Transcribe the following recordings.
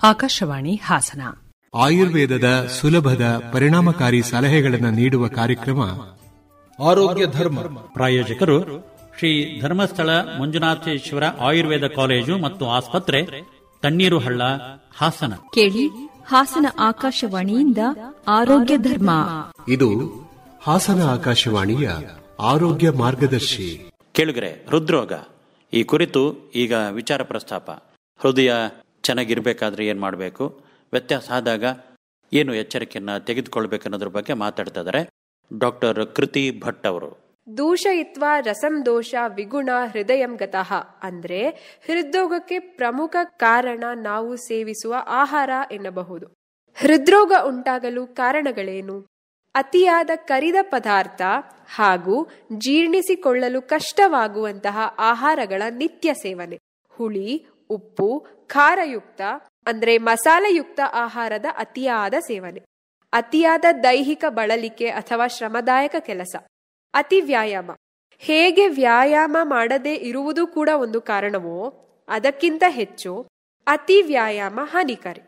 ಆಕಾಶವಾಣಿ ಹಾಸನ. ಆಯುರ್ವೇದದ ಸುಲಭದ ಪರಿಣಾಮಕಾರಿ ಸಲಹೆಗಳನ್ನು ನೀಡುವ ಕಾರ್ಯಕ್ರಮ ಆರೋಗ್ಯ ಧರ್ಮ. ಪ್ರಾಯೋಜಕರು ಶ್ರೀ ಧರ್ಮಸ್ಥಳ ಮಂಜುನಾಥೇಶ್ವರ ಆಯುರ್ವೇದ ಕಾಲೇಜು ಮತ್ತು ಆಸ್ಪತ್ರೆ, ತಣ್ಣೀರುಹಳ್ಳ, ಹಾಸನ. ಕೇಳಿ ಹಾಸನ ಆಕಾಶವಾಣಿಯಿಂದ ಆರೋಗ್ಯ ಧರ್ಮ. ಇದು ಹಾಸನ ಆಕಾಶವಾಣಿಯ ಆರೋಗ್ಯ ಮಾರ್ಗದರ್ಶಿ. ಕೇಳುಗರೆ, ಹೃದ್ರೋಗ ಈ ಕುರಿತು ಈಗ ವಿಚಾರ ಪ್ರಸ್ತಾಪ. ಹೃದಯ ಚೆನ್ನಾಗಿರ್ಬೇಕಾದ್ರೆ ಏನು ಮಾಡಬೇಕು, ವ್ಯತ್ಯಾಸ ಆದಾಗ ಏನು ಎಚ್ಚರಿಕೆಯನ್ನು ತೆಗೆದುಕೊಳ್ಬೇಕನ್ನೋದ್ರ ಬಗ್ಗೆ ಮಾತಾಡ್ತಾ ಇದ್ದಾರೆ ಡಾಕ್ಟರ್ ಕೃತಿ ಭಟ್ ಅವರು. ದೂಷಯಿತ್ವ ರಸಂ ದೋಷ ವಿಗುಣ ಹೃದಯಂ ಗತಃ ಅಂದ್ರೆ ಹೃದ್ರೋಗಕ್ಕೆ ಪ್ರಮುಖ ಕಾರಣ ನಾವು ಸೇವಿಸುವ ಆಹಾರ ಎನ್ನಬಹುದು. ಹೃದ್ರೋಗ ಉಂಟಾಗಲು ಕಾರಣಗಳೇನು? ಅತಿಯಾದ ಕರಿದ ಪದಾರ್ಥ ಹಾಗೂ ಜೀರ್ಣಿಸಿಕೊಳ್ಳಲು ಕಷ್ಟವಾಗುವಂತಹ ಆಹಾರಗಳ ನಿತ್ಯ ಸೇವನೆ, ಹುಳಿ, ಉಪ್ಪು, ಖಾರಯುಕ್ತ ಅಂದ್ರೆ ಮಸಾಲೆಯುಕ್ತ ಆಹಾರದ ಅತಿಯಾದ ಸೇವನೆ, ಅತಿಯಾದ ದೈಹಿಕ ಬಳಲಿಕೆ ಅಥವಾ ಶ್ರಮದಾಯಕ ಕೆಲಸ, ಅತಿ ವ್ಯಾಯಾಮ. ಹೇಗೆ ವ್ಯಾಯಾಮ ಮಾಡದೇ ಇರುವುದು ಕೂಡ ಒಂದು ಕಾರಣವೋ ಅದಕ್ಕಿಂತ ಹೆಚ್ಚು ಅತಿ ವ್ಯಾಯಾಮ ಹಾನಿಕಾರಿ.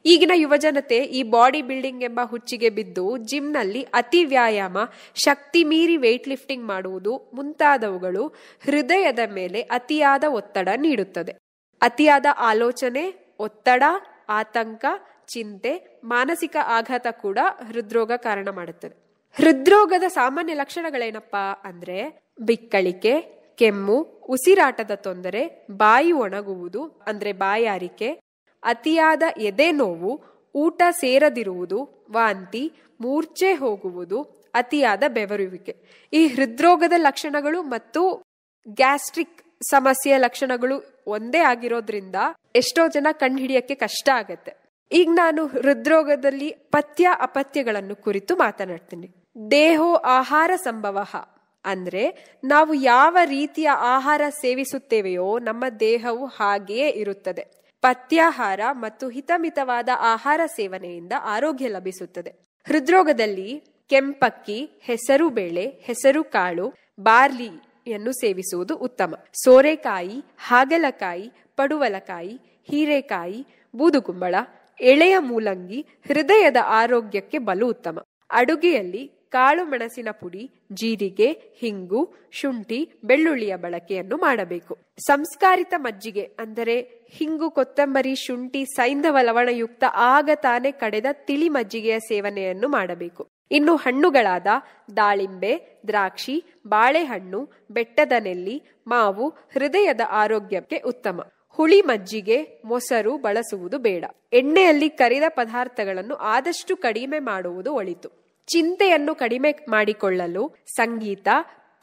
ಈಗಿನ ಯುವಜನತೆ ಈ ಬಾಡಿ ಬಿಲ್ಡಿಂಗ್ ಎಂಬ ಹುಚ್ಚಿಗೆ ಬಿದ್ದು ಜಿಮ್ನಲ್ಲಿ ಅತಿ ವ್ಯಾಯಾಮ, ಶಕ್ತಿ ಮೀರಿ ವೇಟ್ ಲಿಫ್ಟಿಂಗ್ ಮಾಡುವುದು ಮುಂತಾದವುಗಳು ಹೃದಯದ ಮೇಲೆ ಅತಿಯಾದ ಒತ್ತಡ ನೀಡುತ್ತದೆ. ಅತಿಯಾದ ಆಲೋಚನೆ, ಒತ್ತಡ, ಆತಂಕ, ಚಿಂತೆ, ಮಾನಸಿಕ ಆಘಾತ ಕೂಡ ಹೃದ್ರೋಗ ಕಾರಣ ಮಾಡುತ್ತದೆ. ಹೃದ್ರೋಗದ ಸಾಮಾನ್ಯ ಲಕ್ಷಣಗಳೇನಪ್ಪಾ ಅಂದ್ರೆ ಬಿಕ್ಕಳಿಕೆ, ಕೆಮ್ಮು, ಉಸಿರಾಟದ ತೊಂದರೆ, ಬಾಯಿ ಒಣಗುವುದು ಅಂದ್ರೆ ಬಾಯಾರಿಕೆ, ಅತಿಯಾದ ಎದೆ ನೋವು, ಊಟ ಸೇರದಿರುವುದು, ವಾಂತಿ, ಮೂರ್ಛೆ ಹೋಗುವುದು, ಅತಿಯಾದ ಬೆವರುವಿಕೆ. ಈ ಹೃದ್ರೋಗದ ಲಕ್ಷಣಗಳು ಮತ್ತು ಗ್ಯಾಸ್ಟ್ರಿಕ್ ಸಮಸ್ಯೆಯ ಲಕ್ಷಣಗಳು ಒಂದೇ ಆಗಿರೋದ್ರಿಂದ ಎಷ್ಟೋ ಜನ ಕಂಡುಹಿಡಿಯಕ್ಕೆ ಕಷ್ಟ ಆಗತ್ತೆ. ಈಗ ನಾನು ಹೃದ್ರೋಗದಲ್ಲಿ ಪಥ್ಯ ಅಪಥ್ಯಗಳನ್ನು ಕುರಿತು ಮಾತನಾಡ್ತೀನಿ. ದೇಹೋ ಆಹಾರ ಸಂಭವ ಅಂದ್ರೆ ನಾವು ಯಾವ ರೀತಿಯ ಆಹಾರ ಸೇವಿಸುತ್ತೇವೆಯೋ ನಮ್ಮ ದೇಹವು ಹಾಗೆಯೇ ಇರುತ್ತದೆ. ಪಥ್ಯಾಹಾರ ಮತ್ತು ಹಿತಮಿತವಾದ ಆಹಾರ ಸೇವನೆಯಿಂದ ಆರೋಗ್ಯ ಲಭಿಸುತ್ತದೆ. ಹೃದ್ರೋಗದಲ್ಲಿ ಕೆಂಪಕ್ಕಿ, ಹೆಸರು ಬೇಳೆ, ಹೆಸರು ಕಾಳು, ಬಾರ್ಲಿಯನ್ನು ಸೇವಿಸುವುದು ಉತ್ತಮ. ಸೋರೆಕಾಯಿ, ಹಾಗಲಕಾಯಿ, ಪಡುವಲಕಾಯಿ, ಹೀರೆಕಾಯಿ, ಬೂದುಗುಂಬಳ, ಎಳೆಯ ಮೂಲಂಗಿ ಹೃದಯದ ಆರೋಗ್ಯಕ್ಕೆ ಬಲು ಉತ್ತಮ. ಅಡುಗೆಯಲ್ಲಿ ಕಾಳು ಮೆಣಸಿನ ಪುಡಿ, ಜೀರಿಗೆ, ಹಿಂಗು, ಶುಂಠಿ, ಬೆಳ್ಳುಳ್ಳಿಯ ಬಳಕೆಯನ್ನು ಮಾಡಬೇಕು. ಸಂಸ್ಕಾರಿತ ಮಜ್ಜಿಗೆ ಅಂದರೆ ಹಿಂಗು, ಕೊತ್ತಂಬರಿ, ಶುಂಠಿ, ಸೈಂಧವ ಲವಣಯುಕ್ತ ಆಗ ತಾನೇ ಕಡೆದ ತಿಳಿ ಮಜ್ಜಿಗೆಯ ಸೇವನೆಯನ್ನು ಮಾಡಬೇಕು. ಇನ್ನು ಹಣ್ಣುಗಳಾದ ದಾಳಿಂಬೆ, ದ್ರಾಕ್ಷಿ, ಬಾಳೆಹಣ್ಣು, ಬೆಟ್ಟದ ನೆಲ್ಲಿ, ಮಾವು ಹೃದಯದ ಆರೋಗ್ಯಕ್ಕೆ ಉತ್ತಮ. ಹುಳಿ ಮಜ್ಜಿಗೆ, ಮೊಸರು ಬಳಸುವುದು ಬೇಡ. ಎಣ್ಣೆಯಲ್ಲಿ ಕರಿದ ಪದಾರ್ಥಗಳನ್ನು ಆದಷ್ಟು ಕಡಿಮೆ ಮಾಡುವುದು ಒಳಿತು. ಚಿಂತೆಯನ್ನು ಕಡಿಮೆ ಮಾಡಿಕೊಳ್ಳಲು ಸಂಗೀತ,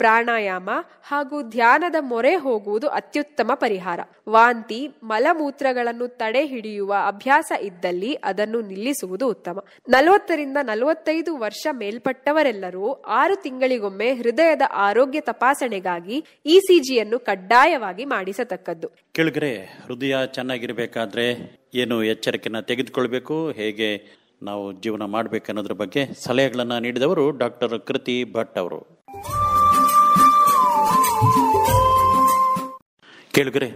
ಪ್ರಾಣಾಯಾಮ ಹಾಗೂ ಧ್ಯಾನದ ಮೊರೆ ಹೋಗುವುದು ಅತ್ಯುತ್ತಮ ಪರಿಹಾರ. ವಾಂತಿ, ಮಲಮೂತ್ರಗಳನ್ನು ತಡೆ ಹಿಡಿಯುವ ಅಭ್ಯಾಸ ಇದ್ದಲ್ಲಿ ಅದನ್ನು ನಿಲ್ಲಿಸುವುದು ಉತ್ತಮ. 40ರಿಂದ 45 ವರ್ಷ ಮೇಲ್ಪಟ್ಟವರೆಲ್ಲರೂ 6 ತಿಂಗಳಿಗೊಮ್ಮೆ ಹೃದಯದ ಆರೋಗ್ಯ ತಪಾಸಣೆಗಾಗಿ ಇಸಿಜಿಯನ್ನು ಕಡ್ಡಾಯವಾಗಿ ಮಾಡಿಸತಕ್ಕದ್ದು. ಕೇಳಿದ್ರೆ, ಹೃದಯ ಚೆನ್ನಾಗಿರ್ಬೇಕಾದ್ರೆ ಏನು ಎಚ್ಚರಿಕೆನ ತೆಗೆದುಕೊಳ್ಬೇಕು, ಹೇಗೆ ನಾವು ಜೀವನ ಮಾಡಬೇಕನ್ನೋದ್ರ ಬಗ್ಗೆ ಸಲಹೆಗಳನ್ನು ನೀಡಿದವರು ಡಾಕ್ಟರ್ ಕೃತಿ ಭಟ್ ಅವರು. ಕೇಳುಗರೆ,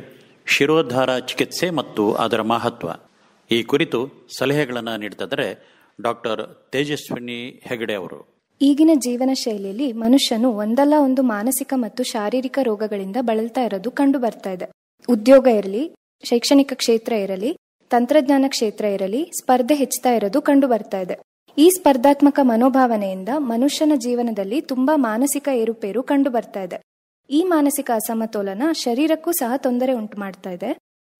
ಶಿರೋದ್ಧಾರ ಚಿಕಿತ್ಸೆ ಮತ್ತು ಅದರ ಮಹತ್ವ ಈ ಕುರಿತು ಸಲಹೆಗಳನ್ನು ನೀಡ್ತಿದ್ದಾರೆ ಡಾಕ್ಟರ್ ತೇಜಸ್ವಿನಿ ಹೆಗಡೆ ಅವರು. ಈಗಿನ ಜೀವನ ಶೈಲಿಯಲ್ಲಿ ಮನುಷ್ಯನು ಒಂದಲ್ಲ ಒಂದು ಮಾನಸಿಕ ಮತ್ತು ಶಾರೀರಿಕ ರೋಗಗಳಿಂದ ಬಳಲ್ತಾ ಇರೋದು ಕಂಡು ಬರ್ತಾ ಇದೆ. ಉದ್ಯೋಗ ಇರಲಿ, ಶೈಕ್ಷಣಿಕ ಕ್ಷೇತ್ರ ಇರಲಿ, ತಂತ್ರಜ್ಞಾನ ಕ್ಷೇತ್ರ ಇರಲಿ, ಸ್ಪರ್ಧೆ ಹೆಚ್ಚುತ್ತಾ ಇರೋದು ಕಂಡು ಬರ್ತಾ ಇದೆ. ಈ ಸ್ಪರ್ಧಾತ್ಮಕ ಮನೋಭಾವನೆಯಿಂದ ಮನುಷ್ಯನ ಜೀವನದಲ್ಲಿ ತುಂಬಾ ಮಾನಸಿಕ ಏರುಪೇರು ಕಂಡು ಬರ್ತಾ ಇದೆ. ಈ ಮಾನಸಿಕ ಅಸಮತೋಲನ ಶರೀರಕ್ಕೂ ಸಹ ತೊಂದರೆ ಉಂಟು ಮಾಡ್ತಾ ಇದೆ.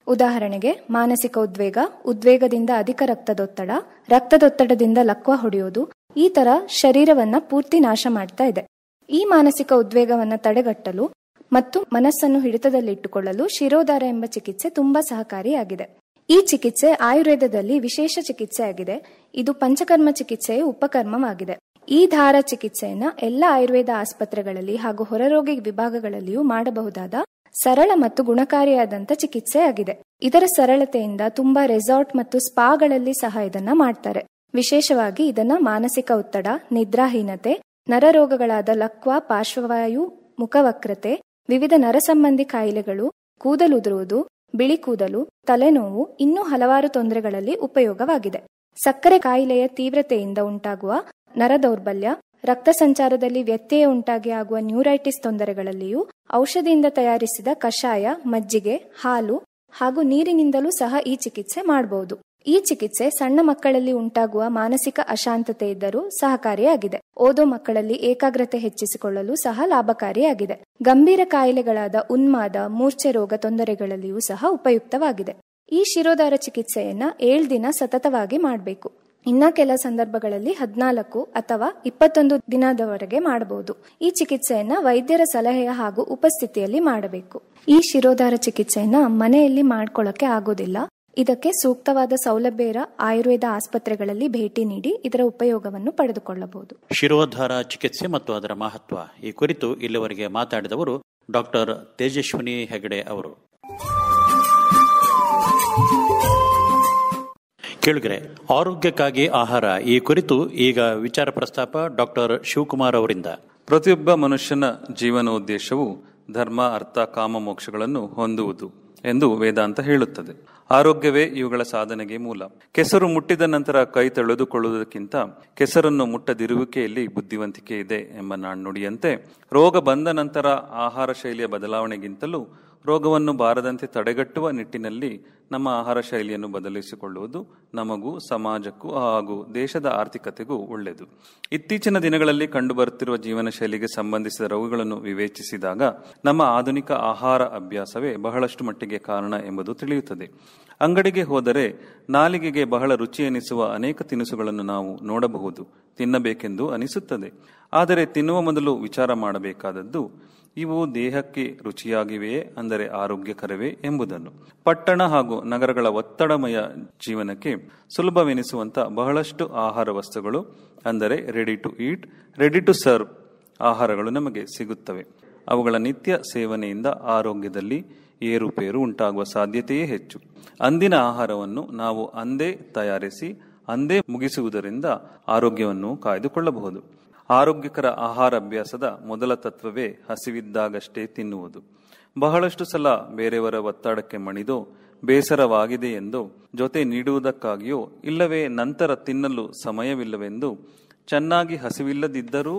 ಉದಾಹರಣೆಗೆ ಮಾನಸಿಕ ಉದ್ವೇಗ, ಉದ್ವೇಗದಿಂದ ಅಧಿಕ ರಕ್ತದೊತ್ತಡ, ರಕ್ತದೊತ್ತಡದಿಂದ ಲಕ್ವ ಹೊಡೆಯೋದು, ಈ ತರ ಶರೀರವನ್ನ ಪೂರ್ತಿ ನಾಶ ಮಾಡ್ತಾ ಇದೆ. ಈ ಮಾನಸಿಕ ಉದ್ವೇಗವನ್ನ ತಡೆಗಟ್ಟಲು ಮತ್ತು ಮನಸ್ಸನ್ನು ಹಿಡಿತದಲ್ಲಿಟ್ಟುಕೊಳ್ಳಲು ಶಿರೋಧಾರ ಎಂಬ ಚಿಕಿತ್ಸೆ ತುಂಬಾ ಸಹಕಾರಿಯಾಗಿದೆ. ಈ ಚಿಕಿತ್ಸೆ ಆಯುರ್ವೇದದಲ್ಲಿ ವಿಶೇಷ ಚಿಕಿತ್ಸೆ ಆಗಿದೆ. ಇದು ಪಂಚಕರ್ಮ ಚಿಕಿತ್ಸೆಯ ಉಪಕರ್ಮವಾಗಿದೆ. ಈ ಧಾರ ಚಿಕಿತ್ಸೆಯನ್ನ ಎಲ್ಲ ಆಯುರ್ವೇದ ಆಸ್ಪತ್ರೆಗಳಲ್ಲಿ ಹಾಗೂ ಹೊರರೋಗಿ ವಿಭಾಗಗಳಲ್ಲಿಯೂ ಮಾಡಬಹುದಾದ ಸರಳ ಮತ್ತು ಗುಣಕಾರಿಯಾದಂಥ ಚಿಕಿತ್ಸೆ ಆಗಿದೆ. ಇದರ ಸರಳತೆಯಿಂದ ತುಂಬಾ ರೆಸಾರ್ಟ್ ಮತ್ತು ಸ್ಪಾಗಳಲ್ಲಿ ಸಹ ಇದನ್ನ ಮಾಡ್ತಾರೆ. ವಿಶೇಷವಾಗಿ ಇದನ್ನ ಮಾನಸಿಕ ಒತ್ತಡ, ನಿದ್ರಾಹೀನತೆ, ನರರೋಗಗಳಾದ ಲಕ್ವ, ಪಾರ್ಶ್ವವಾಯು, ಮುಖವಕ್ರತೆ, ವಿವಿಧ ನರ ಸಂಬಂಧಿ ಕಾಯಿಲೆಗಳು, ಕೂದಲುದುರುವುದು, ಬಿಳಿ ಕೂದಲು, ತಲೆನೋವು, ಇನ್ನೂ ಹಲವಾರು ತೊಂದರೆಗಳಲ್ಲಿ ಉಪಯೋಗವಾಗಿದೆ. ಸಕ್ಕರೆ ಕಾಯಿಲೆಯ ತೀವ್ರತೆಯಿಂದ ಉಂಟಾಗುವ ನರದೌರ್ಬಲ್ಯ, ರಕ್ತ ಸಂಚಾರದಲ್ಲಿ ವ್ಯತ್ಯಯ ಉಂಟಾಗಿ ಆಗುವ ನ್ಯೂರೈಟಿಸ್ ತೊಂದರೆಗಳಲ್ಲಿಯೂ ಔಷಧಿಯಿಂದ ತಯಾರಿಸಿದ ಕಷಾಯ, ಮಜ್ಜಿಗೆ, ಹಾಲು ಹಾಗೂ ನೀರಿನಿಂದಲೂ ಸಹ ಈ ಚಿಕಿತ್ಸೆ ಮಾಡಬಹುದು. ಈ ಚಿಕಿತ್ಸೆ ಸಣ್ಣ ಮಕ್ಕಳಲ್ಲಿ ಉಂಟಾಗುವ ಮಾನಸಿಕ ಅಶಾಂತತೆ ಇದ್ದರೂ ಸಹಕಾರಿಯಾಗಿದೆ. ಓದೋ ಮಕ್ಕಳಲ್ಲಿ ಏಕಾಗ್ರತೆ ಹೆಚ್ಚಿಸಿಕೊಳ್ಳಲು ಸಹ ಲಾಭಕಾರಿಯಾಗಿದೆ. ಗಂಭೀರ ಕಾಯಿಲೆಗಳಾದ ಉನ್ಮಾದ, ಮೂರ್ಛೆ ರೋಗ ತೊಂದರೆಗಳಲ್ಲಿಯೂ ಸಹ ಉಪಯುಕ್ತವಾಗಿದೆ. ಈ ಶಿರೋಧಾರ ಚಿಕಿತ್ಸೆಯನ್ನ 7 ದಿನ ಸತತವಾಗಿ ಮಾಡಬೇಕು. ಇನ್ನ ಕೆಲ ಸಂದರ್ಭಗಳಲ್ಲಿ 14 ಅಥವಾ 21 ದಿನದವರೆಗೆ ಮಾಡಬಹುದು. ಈ ಚಿಕಿತ್ಸೆಯನ್ನ ವೈದ್ಯರ ಸಲಹೆಯ ಹಾಗೂ ಉಪಸ್ಥಿತಿಯಲ್ಲಿ ಮಾಡಬೇಕು. ಈ ಶಿರೋಧಾರ ಚಿಕಿತ್ಸೆಯನ್ನ ಮನೆಯಲ್ಲಿ ಮಾಡ್ಕೊಳ್ಳಕ್ಕೆ ಆಗೋದಿಲ್ಲ. ಇದಕ್ಕೆ ಸೂಕ್ತವಾದ ಸೌಲಭ್ಯ ಇರೋ ಆಯುರ್ವೇದ ಆಸ್ಪತ್ರೆಗಳಲ್ಲಿ ಭೇಟಿ ನೀಡಿ ಇದರ ಉಪಯೋಗವನ್ನು ಪಡೆದುಕೊಳ್ಳಬಹುದು. ಶಿರೋಧಾರ ಚಿಕಿತ್ಸೆ ಮತ್ತು ಅದರ ಮಹತ್ವ ಈ ಕುರಿತು ಇಲ್ಲಿವರೆಗೆ ಮಾತಾಡಿದವರು ಡಾಕ್ಟರ್ ತೇಜಸ್ವಿನಿ ಹೆಗಡೆ ಅವರು. ಕೇಳಿದರೆ ಆರೋಗ್ಯಕ್ಕಾಗಿ ಆಹಾರ ಈ ಕುರಿತು ಈಗ ವಿಚಾರ ಪ್ರಸ್ತಾಪ ಡಾಕ್ಟರ್ ಶಿವಕುಮಾರ್ ಅವರಿಂದ. ಪ್ರತಿಯೊಬ್ಬ ಮನುಷ್ಯನ ಜೀವನೋದ್ದೇಶವು ಧರ್ಮ, ಅರ್ಥ, ಕಾಮ, ಮೋಕ್ಷಗಳನ್ನು ಹೊಂದುವುದು ಎಂದು ವೇದಾಂತ ಹೇಳುತ್ತದೆ. ಆರೋಗ್ಯವೇ ಇವುಗಳ ಸಾಧನೆಗೆ ಮೂಲ. ಕೆಸರು ಮುಟ್ಟಿದ ನಂತರ ಕೈ ತೊಳೆದುಕೊಳ್ಳುವುದಕ್ಕಿಂತ ಕೆಸರನ್ನು ಮುಟ್ಟದಿರುವಿಕೆಯಲ್ಲಿ ಬುದ್ಧಿವಂತಿಕೆ ಇದೆ ಎಂಬ ನಾಣ್ಣುಡಿಯಂತೆ ರೋಗ ಬಂದ ನಂತರ ಆಹಾರ ಶೈಲಿಯ ಬದಲಾವಣೆಗಿಂತಲೂ ರೋಗವನ್ನು ಬಾರದಂತೆ ತಡೆಗಟ್ಟುವ ನಿಟ್ಟಿನಲ್ಲಿ ನಮ್ಮ ಆಹಾರ ಶೈಲಿಯನ್ನು ಬದಲಿಸಿಕೊಳ್ಳುವುದು ನಮಗೂ, ಸಮಾಜಕ್ಕೂ ಹಾಗೂ ದೇಶದ ಆರ್ಥಿಕತೆಗೂ ಒಳ್ಳೆಯದು. ಇತ್ತೀಚಿನ ದಿನಗಳಲ್ಲಿ ಕಂಡುಬರುತ್ತಿರುವ ಜೀವನ ಶೈಲಿಗೆ ಸಂಬಂಧಿಸಿದ ರೋಗಗಳನ್ನು ವಿವೇಚಿಸಿದಾಗ ನಮ್ಮ ಆಧುನಿಕ ಆಹಾರ ಅಭ್ಯಾಸವೇ ಬಹಳಷ್ಟು ಮಟ್ಟಿಗೆ ಕಾರಣ ಎಂಬುದು ತಿಳಿಯುತ್ತದೆ. ಅಂಗಡಿಗೆ ಹೋದರೆ ನಾಲಿಗೆಗೆ ಬಹಳ ರುಚಿ ಎನಿಸುವ ಅನೇಕ ತಿನಿಸುಗಳನ್ನು ನಾವು ನೋಡಬಹುದು, ತಿನ್ನಬೇಕೆಂದು ಅನಿಸುತ್ತದೆ. ಆದರೆ ತಿನ್ನುವ ಮೊದಲು ವಿಚಾರ ಮಾಡಬೇಕಾದದ್ದು ಇವು ದೇಹಕ್ಕೆ ರುಚಿಯಾಗಿವೆಯೇ, ಅಂದರೆ ಆರೋಗ್ಯಕರವೇ ಎಂಬುದನ್ನು. ಪಟ್ಟಣ ಹಾಗೂ ನಗರಗಳ ಒತ್ತಡಮಯ ಜೀವನಕ್ಕೆ ಸುಲಭವೆನಿಸುವಂತ ಬಹಳಷ್ಟು ಆಹಾರ ವಸ್ತುಗಳು, ಅಂದರೆ ready to eat, ready to serve ಆಹಾರಗಳು ನಮಗೆ ಸಿಗುತ್ತವೆ. ಅವುಗಳ ನಿತ್ಯ ಸೇವನೆಯಿಂದ ಆರೋಗ್ಯದಲ್ಲಿ ಏರುಪೇರು ಉಂಟಾಗುವ ಸಾಧ್ಯತೆಯೇ ಹೆಚ್ಚು. ಅಂದಿನ ಆಹಾರವನ್ನು ನಾವು ಅಂದೇ ತಯಾರಿಸಿ ಅಂದೇ ಮುಗಿಸುವುದರಿಂದ ಆರೋಗ್ಯವನ್ನು ಕಾಯ್ದುಕೊಳ್ಳಬಹುದು. ಆರೋಗ್ಯಕರ ಆಹಾರ ಅಭ್ಯಾಸದ ಮೊದಲ ತತ್ವವೇ ಹಸಿವಿದ್ದಾಗಷ್ಟೇ ತಿನ್ನುವುದು. ಬಹಳಷ್ಟು ಸಲ ಬೇರೆಯವರ ಒತ್ತಡಕ್ಕೆ ಮಣಿದೋ, ಬೇಸರವಾಗಿದೆ ಎಂದೋ, ಜೊತೆ ನೀಡುವುದಕ್ಕಾಗಿಯೋ, ಇಲ್ಲವೇ ನಂತರ ತಿನ್ನಲು ಸಮಯವಿಲ್ಲವೆಂದು ಚೆನ್ನಾಗಿ ಹಸಿವಿಲ್ಲದಿದ್ದರೂ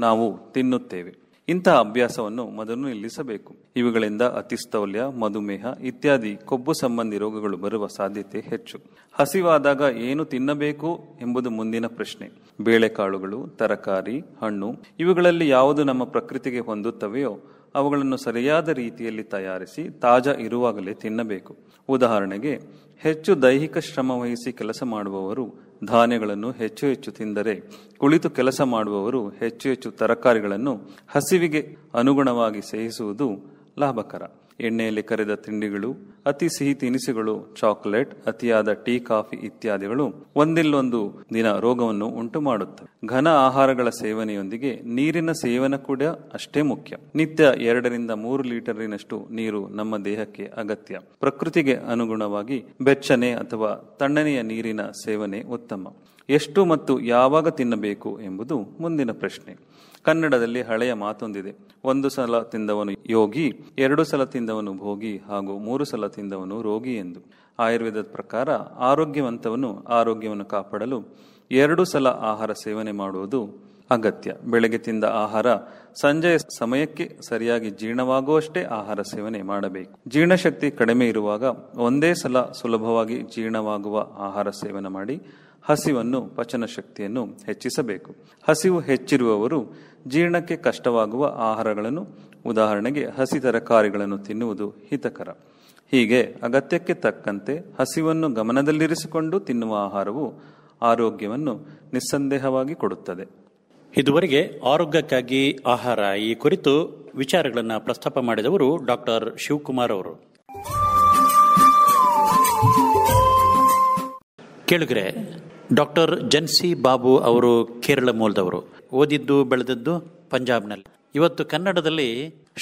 ನಾವು ತಿನ್ನುತ್ತೇವೆ. ಇಂತಹ ಅಭ್ಯಾಸವನ್ನು ಮೊದಲು ನಿಲ್ಲಿಸಬೇಕು. ಇವುಗಳಿಂದ ಅತಿಸ್ಥೌಲ್ಯ, ಮಧುಮೇಹ ಇತ್ಯಾದಿ ಕೊಬ್ಬು ಸಂಬಂಧಿ ರೋಗಗಳು ಬರುವ ಸಾಧ್ಯತೆ ಹೆಚ್ಚು. ಹಸಿವಾದಾಗ ಏನು ತಿನ್ನಬೇಕು ಎಂಬುದು ಮುಂದಿನ ಪ್ರಶ್ನೆ. ಬೇಳೆಕಾಳುಗಳು, ತರಕಾರಿ, ಹಣ್ಣು ಇವುಗಳಲ್ಲಿ ಯಾವುದು ನಮ್ಮ ಪ್ರಕೃತಿಗೆ ಹೊಂದುತ್ತವೆಯೋ ಅವುಗಳನ್ನು ಸರಿಯಾದ ರೀತಿಯಲ್ಲಿ ತಯಾರಿಸಿ ತಾಜಾ ಇರುವಾಗಲೇ ತಿನ್ನಬೇಕು. ಉದಾಹರಣೆಗೆ, ಹೆಚ್ಚು ದೈಹಿಕ ಶ್ರಮ ವಹಿಸಿ ಕೆಲಸ ಮಾಡುವವರು ಧಾನ್ಯಗಳನ್ನು ಹೆಚ್ಚು ಹೆಚ್ಚು ತಿಂದರೆ, ಕುಳಿತು ಕೆಲಸ ಮಾಡುವವರು ಹೆಚ್ಚು ಹೆಚ್ಚು ತರಕಾರಿಗಳನ್ನು ಹಸಿವಿಗೆ ಅನುಗುಣವಾಗಿ ಸೇವಿಸುವುದು ಲಾಭಕರ. ಎಣ್ಣೆಯಲ್ಲಿ ಕರೆದ ತಿಂಡಿಗಳು, ಅತಿ ಸಿಹಿ ತಿನಿಸುಗಳು, ಚಾಕೊಲೇಟ್, ಅತಿಯಾದ ಟೀ, ಕಾಫಿ ಇತ್ಯಾದಿಗಳು ಒಂದಿಲ್ಲೊಂದು ದಿನ ರೋಗವನ್ನು ಉಂಟು ಮಾಡುತ್ತವೆ. ಘನ ಆಹಾರಗಳ ಸೇವನೆಯೊಂದಿಗೆ ನೀರಿನ ಸೇವನೆ ಕೂಡ ಅಷ್ಟೇ ಮುಖ್ಯ. ನಿತ್ಯ 2 ರಿಂದ 3 ಲೀಟರಿನಷ್ಟು ನೀರು ನಮ್ಮ ದೇಹಕ್ಕೆ ಅಗತ್ಯ. ಪ್ರಕೃತಿಗೆ ಅನುಗುಣವಾಗಿ ಬೆಚ್ಚನೆ ಅಥವಾ ತಣ್ಣನೆಯ ನೀರಿನ ಸೇವನೆ ಉತ್ತಮ. ಎಷ್ಟು ಮತ್ತು ಯಾವಾಗ ತಿನ್ನಬೇಕು ಎಂಬುದು ಮುಂದಿನ ಪ್ರಶ್ನೆ. ಕನ್ನಡದಲ್ಲಿ ಹಳೆಯ ಮಾತೊಂದಿದೆ, 1 ಸಲ ತಿಂದವನು ಯೋಗಿ, 2 ಸಲ ತಿಂದವನು ಭೋಗಿ ಹಾಗೂ 3 ಸಲ ತಿಂದವನು ರೋಗಿ ಎಂದು. ಆಯುರ್ವೇದದ ಪ್ರಕಾರ ಆರೋಗ್ಯವಂತವನು ಆರೋಗ್ಯವನ್ನು ಕಾಪಾಡಲು 2 ಸಲ ಆಹಾರ ಸೇವನೆ ಮಾಡುವುದು ಅಗತ್ಯ. ಬೆಳಗ್ಗೆ ತಿಂದ ಆಹಾರ ಸಂಜೆಯ ಸಮಯಕ್ಕೆ ಸರಿಯಾಗಿ ಜೀರ್ಣವಾಗುವಷ್ಟೇ ಆಹಾರ ಸೇವನೆ ಮಾಡಬೇಕು. ಜೀರ್ಣಶಕ್ತಿ ಕಡಿಮೆ ಇರುವಾಗ ಒಂದೇ ಸಲ ಸುಲಭವಾಗಿ ಜೀರ್ಣವಾಗುವ ಆಹಾರ ಸೇವನೆ ಮಾಡಿ ಹಸಿವನ್ನು, ಪಚನ ಶಕ್ತಿಯನ್ನು ಹೆಚ್ಚಿಸಬೇಕು. ಹಸಿವು ಹೆಚ್ಚಿರುವವರು ಜೀರ್ಣಕ್ಕೆ ಕಷ್ಟವಾಗುವ ಆಹಾರಗಳನ್ನು, ಉದಾಹರಣೆಗೆ ಹಸಿ ತರಕಾರಿಗಳನ್ನು ತಿನ್ನುವುದು ಹಿತಕರ. ಹೀಗೆ ಅಗತ್ಯಕ್ಕೆ ತಕ್ಕಂತೆ ಹಸಿವನ್ನು ಗಮನದಲ್ಲಿರಿಸಿಕೊಂಡು ತಿನ್ನುವ ಆಹಾರವು ಆರೋಗ್ಯವನ್ನು ನಿಸ್ಸಂದೇಹವಾಗಿ ಕೊಡುತ್ತದೆ. ಇದುವರೆಗೆ ಆರೋಗ್ಯಕ್ಕಾಗಿ ಆಹಾರ ಈ ಕುರಿತು ವಿಚಾರಗಳನ್ನು ಪ್ರಸ್ತಾಪ ಮಾಡಿದವರು ಡಾಕ್ಟರ್ ಶಿವಕುಮಾರ್ ಅವರು. ಕೇಳಿದ್ರೆ ಡಾಕ್ಟರ್ ಜನ್ಸಿ ಬಾಬು ಅವರು ಕೇರಳ ಮೂಲದವರು, ಓದಿದ್ದು ಬೆಳೆದದ್ದು ಪಂಜಾಬ್ನಲ್ಲಿ. ಇವತ್ತು ಕನ್ನಡದಲ್ಲಿ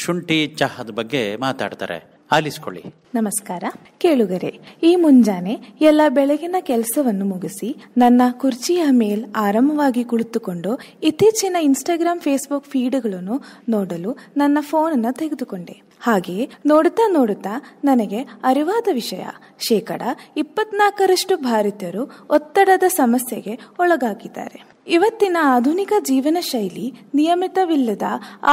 ಶುಂಠಿ ಚಹಾದ ಬಗ್ಗೆ ಮಾತಾಡ್ತಾರೆ, ಆಲಿಸ್ಕೊಳ್ಳಿ. ನಮಸ್ಕಾರ ಕೇಳುಗರೆ, ಈ ಮುಂಜಾನೆ ಎಲ್ಲ ಬೆಳಗಿನ ಕೆಲಸವನ್ನು ಮುಗಿಸಿ ನನ್ನ ಕುರ್ಚಿಯ ಮೇಲ್ ಆರಾಮವಾಗಿ ಕುಳಿತುಕೊಂಡು ಇತ್ತೀಚಿನ ಇನ್ಸ್ಟಾಗ್ರಾಮ್, ಫೇಸ್ಬುಕ್ ಫೀಡ್ಗಳನ್ನು ನೋಡಲು ನನ್ನ ಫೋನ್ ಅನ್ನು ತೆಗೆದುಕೊಂಡೆ. ಹಾಗೆಯೇ ನೋಡುತ್ತಾ ನೋಡುತ್ತಾ ನನಗೆ ಅರಿವಾದ ವಿಷಯ, 24% ಭಾರತೀಯರು ಒತ್ತಡದ ಸಮಸ್ಯೆಗೆ ಒಳಗಾಗಿದ್ದಾರೆ. ಇವತ್ತಿನ ಆಧುನಿಕ ಜೀವನ ಶೈಲಿ, ನಿಯಮಿತವಿಲ್ಲದ